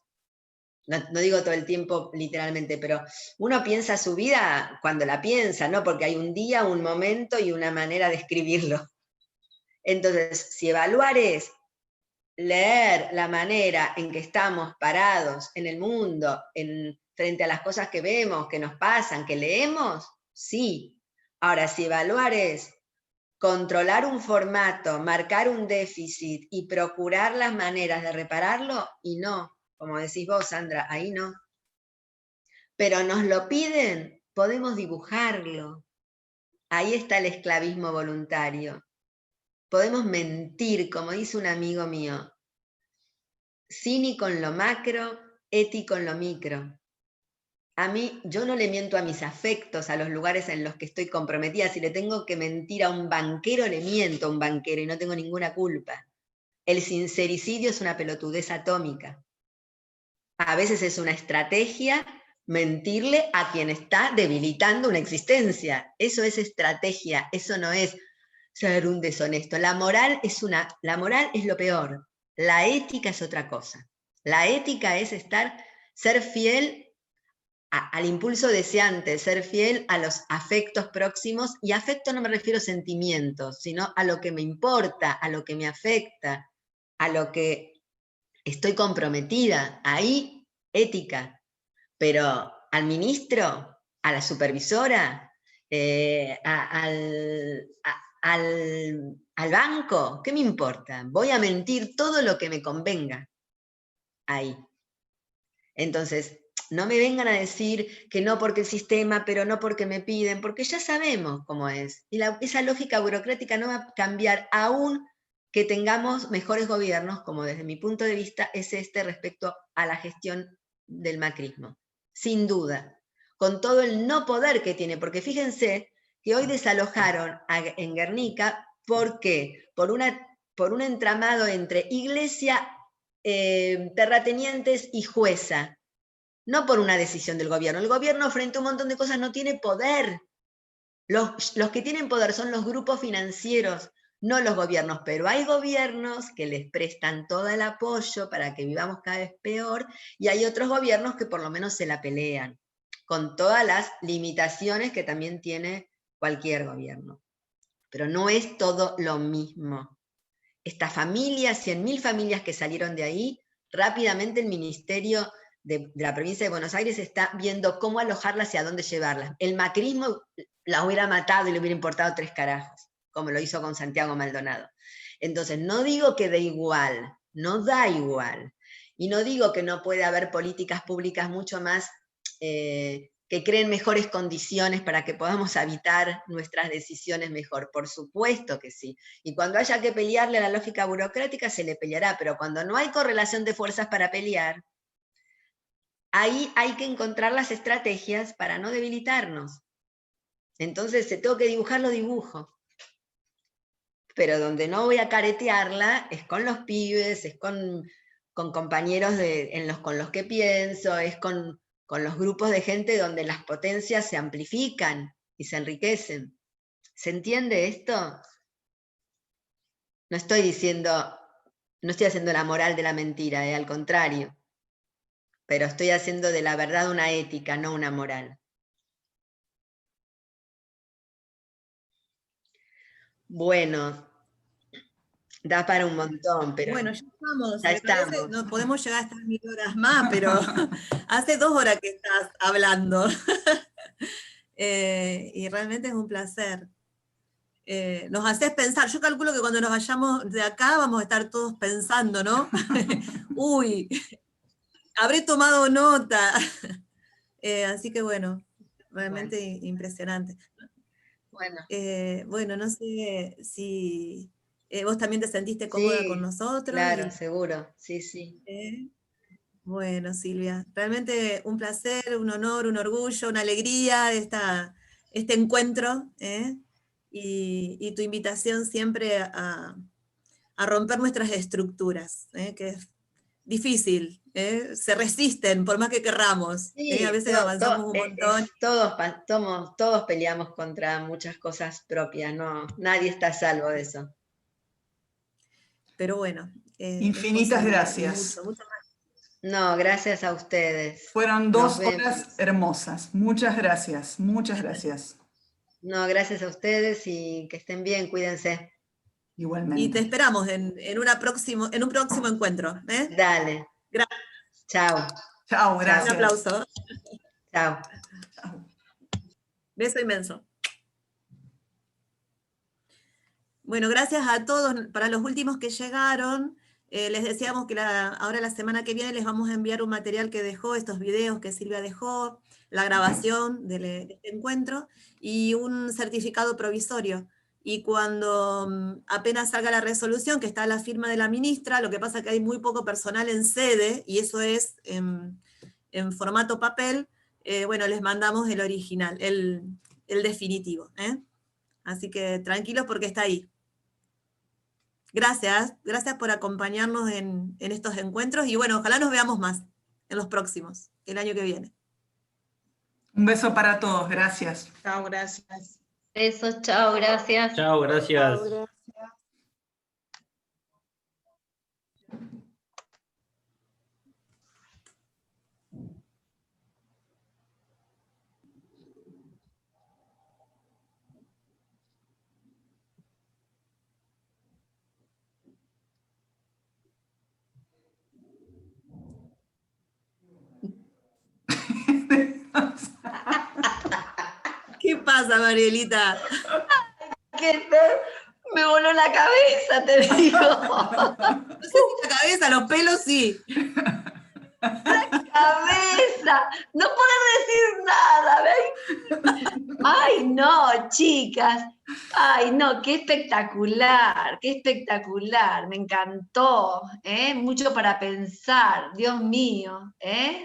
no digo todo el tiempo literalmente, pero uno piensa su vida cuando la piensa, ¿no? Porque hay un día, un momento y una manera de escribirlo. Entonces, si evaluar es leer la manera en que estamos parados en el mundo, frente a las cosas que vemos, que nos pasan, que leemos, sí. Ahora, si evaluar es controlar un formato, marcar un déficit y procurar las maneras de repararlo, y no, como decís vos, Sandra, ahí no. Pero nos lo piden, podemos dibujarlo. Ahí está el esclavismo voluntario. Podemos mentir, como dice un amigo mío, cínico en lo macro, ético en lo micro. A mí, yo no le miento a mis afectos, a los lugares en los que estoy comprometida. Si le tengo que mentir a un banquero, le miento a un banquero y no tengo ninguna culpa. El sincericidio es una pelotudez atómica. A veces es una estrategia mentirle a quien está debilitando una existencia. Eso es estrategia, eso no es ser un deshonesto. La moral es lo peor. La ética es otra cosa. La ética es ser fiel al impulso deseante, ser fiel a los afectos próximos, y afecto no me refiero a sentimientos, sino a lo que me importa, a lo que me afecta, a lo que estoy comprometida. Ahí, ética. Pero al ministro, a la supervisora, al banco, ¿qué me importa? Voy a mentir todo lo que me convenga. Ahí. Entonces, no me vengan a decir que no porque el sistema, pero no porque me piden, porque ya sabemos cómo es. Y esa lógica burocrática no va a cambiar aún que tengamos mejores gobiernos, como desde mi punto de vista es respecto a la gestión del macrismo. Sin duda. Con todo el no poder que tiene, porque fíjense que hoy desalojaron en Guernica, ¿por qué? Por un entramado entre iglesia, terratenientes y jueza. No por una decisión del gobierno. El gobierno frente a un montón de cosas no tiene poder. Los que tienen poder son los grupos financieros, no los gobiernos, pero hay gobiernos que les prestan todo el apoyo para que vivamos cada vez peor, y hay otros gobiernos que por lo menos se la pelean, con todas las limitaciones que también tiene cualquier gobierno. Pero no es todo lo mismo. Estas familias, 100.000 familias que salieron de ahí, rápidamente el Ministerio de la provincia de Buenos Aires está viendo cómo alojarlas y a dónde llevarlas. El macrismo la hubiera matado y le hubiera importado 3 carajos, como lo hizo con Santiago Maldonado. Entonces, no digo que dé igual, no da igual. Y no digo que no puede haber políticas públicas mucho más que creen mejores condiciones para que podamos habitar nuestras decisiones mejor. Por supuesto que sí. Y cuando haya que pelearle a la lógica burocrática, se le peleará, pero cuando no hay correlación de fuerzas para pelear, ahí hay que encontrar las estrategias para no debilitarnos. Entonces, si tengo que dibujar, lo dibujo. Pero donde no voy a caretearla es con los pibes, es con compañeros con los que pienso, es con los grupos de gente donde las potencias se amplifican y se enriquecen. ¿Se entiende esto? No estoy haciendo la moral de la mentira, al contrario. Pero estoy haciendo de la verdad una ética, no una moral. Bueno, da para un montón, pero... Bueno, ya estamos. Ya estamos. No podemos llegar a estas 1000 horas más, pero hace 2 horas que estás hablando. Y realmente es un placer. Nos haces pensar. Yo calculo que cuando nos vayamos de acá vamos a estar todos pensando, ¿no? Uy, habré tomado nota. Así que bueno, realmente impresionante. Bueno, no sé si vos también te sentiste cómoda con nosotros. Claro, seguro, sí. Bueno, Silvia, realmente un placer, un honor, un orgullo, una alegría este encuentro, y tu invitación siempre a romper nuestras estructuras, que es difícil, se resisten por más que querramos, a veces avanzamos un montón. Todos peleamos contra muchas cosas propias, no, nadie está a salvo de eso. Pero bueno. Infinitas gracias. Muchas más No, gracias a ustedes. Fueron Nos 2 vemos. horas hermosas. Muchas gracias, muchas gracias. No, gracias a ustedes y que estén bien, cuídense. Igualmente. Y te esperamos en un próximo encuentro. Dale. Gracias. Chao. Chao, Un gracias. aplauso. Chao. Chao. Beso inmenso. Bueno, gracias a todos. Para los últimos que llegaron, les decíamos que ahora la semana que viene les vamos a enviar un material que dejó, estos videos que Silvia dejó, la grabación de este encuentro y un certificado provisorio. Y cuando apenas salga la resolución, que está a la firma de la ministra, lo que pasa es que hay muy poco personal en sede, y eso es en formato papel, bueno, les mandamos el original, el definitivo. Así que tranquilos porque está ahí. Gracias por acompañarnos en estos encuentros, y bueno, ojalá nos veamos más en los próximos, el año que viene. Un beso para todos, gracias. Chao, gracias. Besos, chao, gracias. Chao, gracias. ¿Qué pasa, Marielita? Me voló la cabeza, te digo. No sé si la cabeza, los pelos sí. Cabeza. No poder decir nada, ¿ves? Ay, no, chicas. Ay, no, qué espectacular, me encantó, mucho para pensar, Dios mío,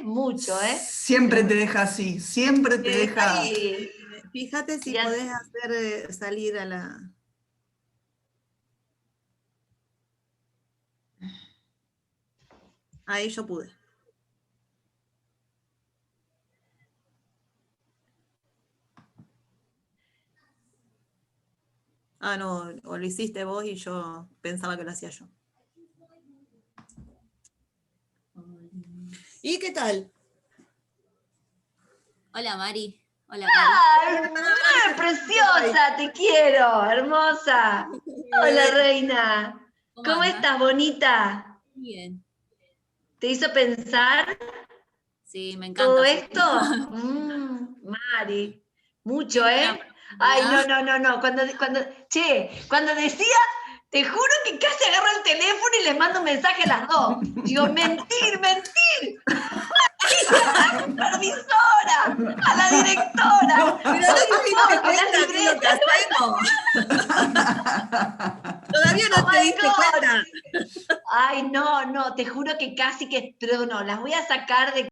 mucho, Siempre te deja así, siempre te deja... Ahí, fíjate si podés hacer salir a la... Ahí yo pude. Ah, no, o lo hiciste vos y yo pensaba que lo hacía yo. ¿Y qué tal? Hola, Mari. Hola, Mari. ¡Ay, preciosa! Te quiero, hermosa. Hola, reina. ¿Cómo estás, bonita? Bien. ¿Te hizo pensar Sí, me encanta. todo esto? Mari, mucho, Ay, no. Cuando decía, te juro que casi agarro el teléfono y les mando un mensaje a las dos. Digo, mentir. A la supervisora, a la directora. Pero no te diste cuenta de lo que hacemos. Todavía no te diste cuenta. Ay, no, te juro que casi que, pero no, las voy a sacar de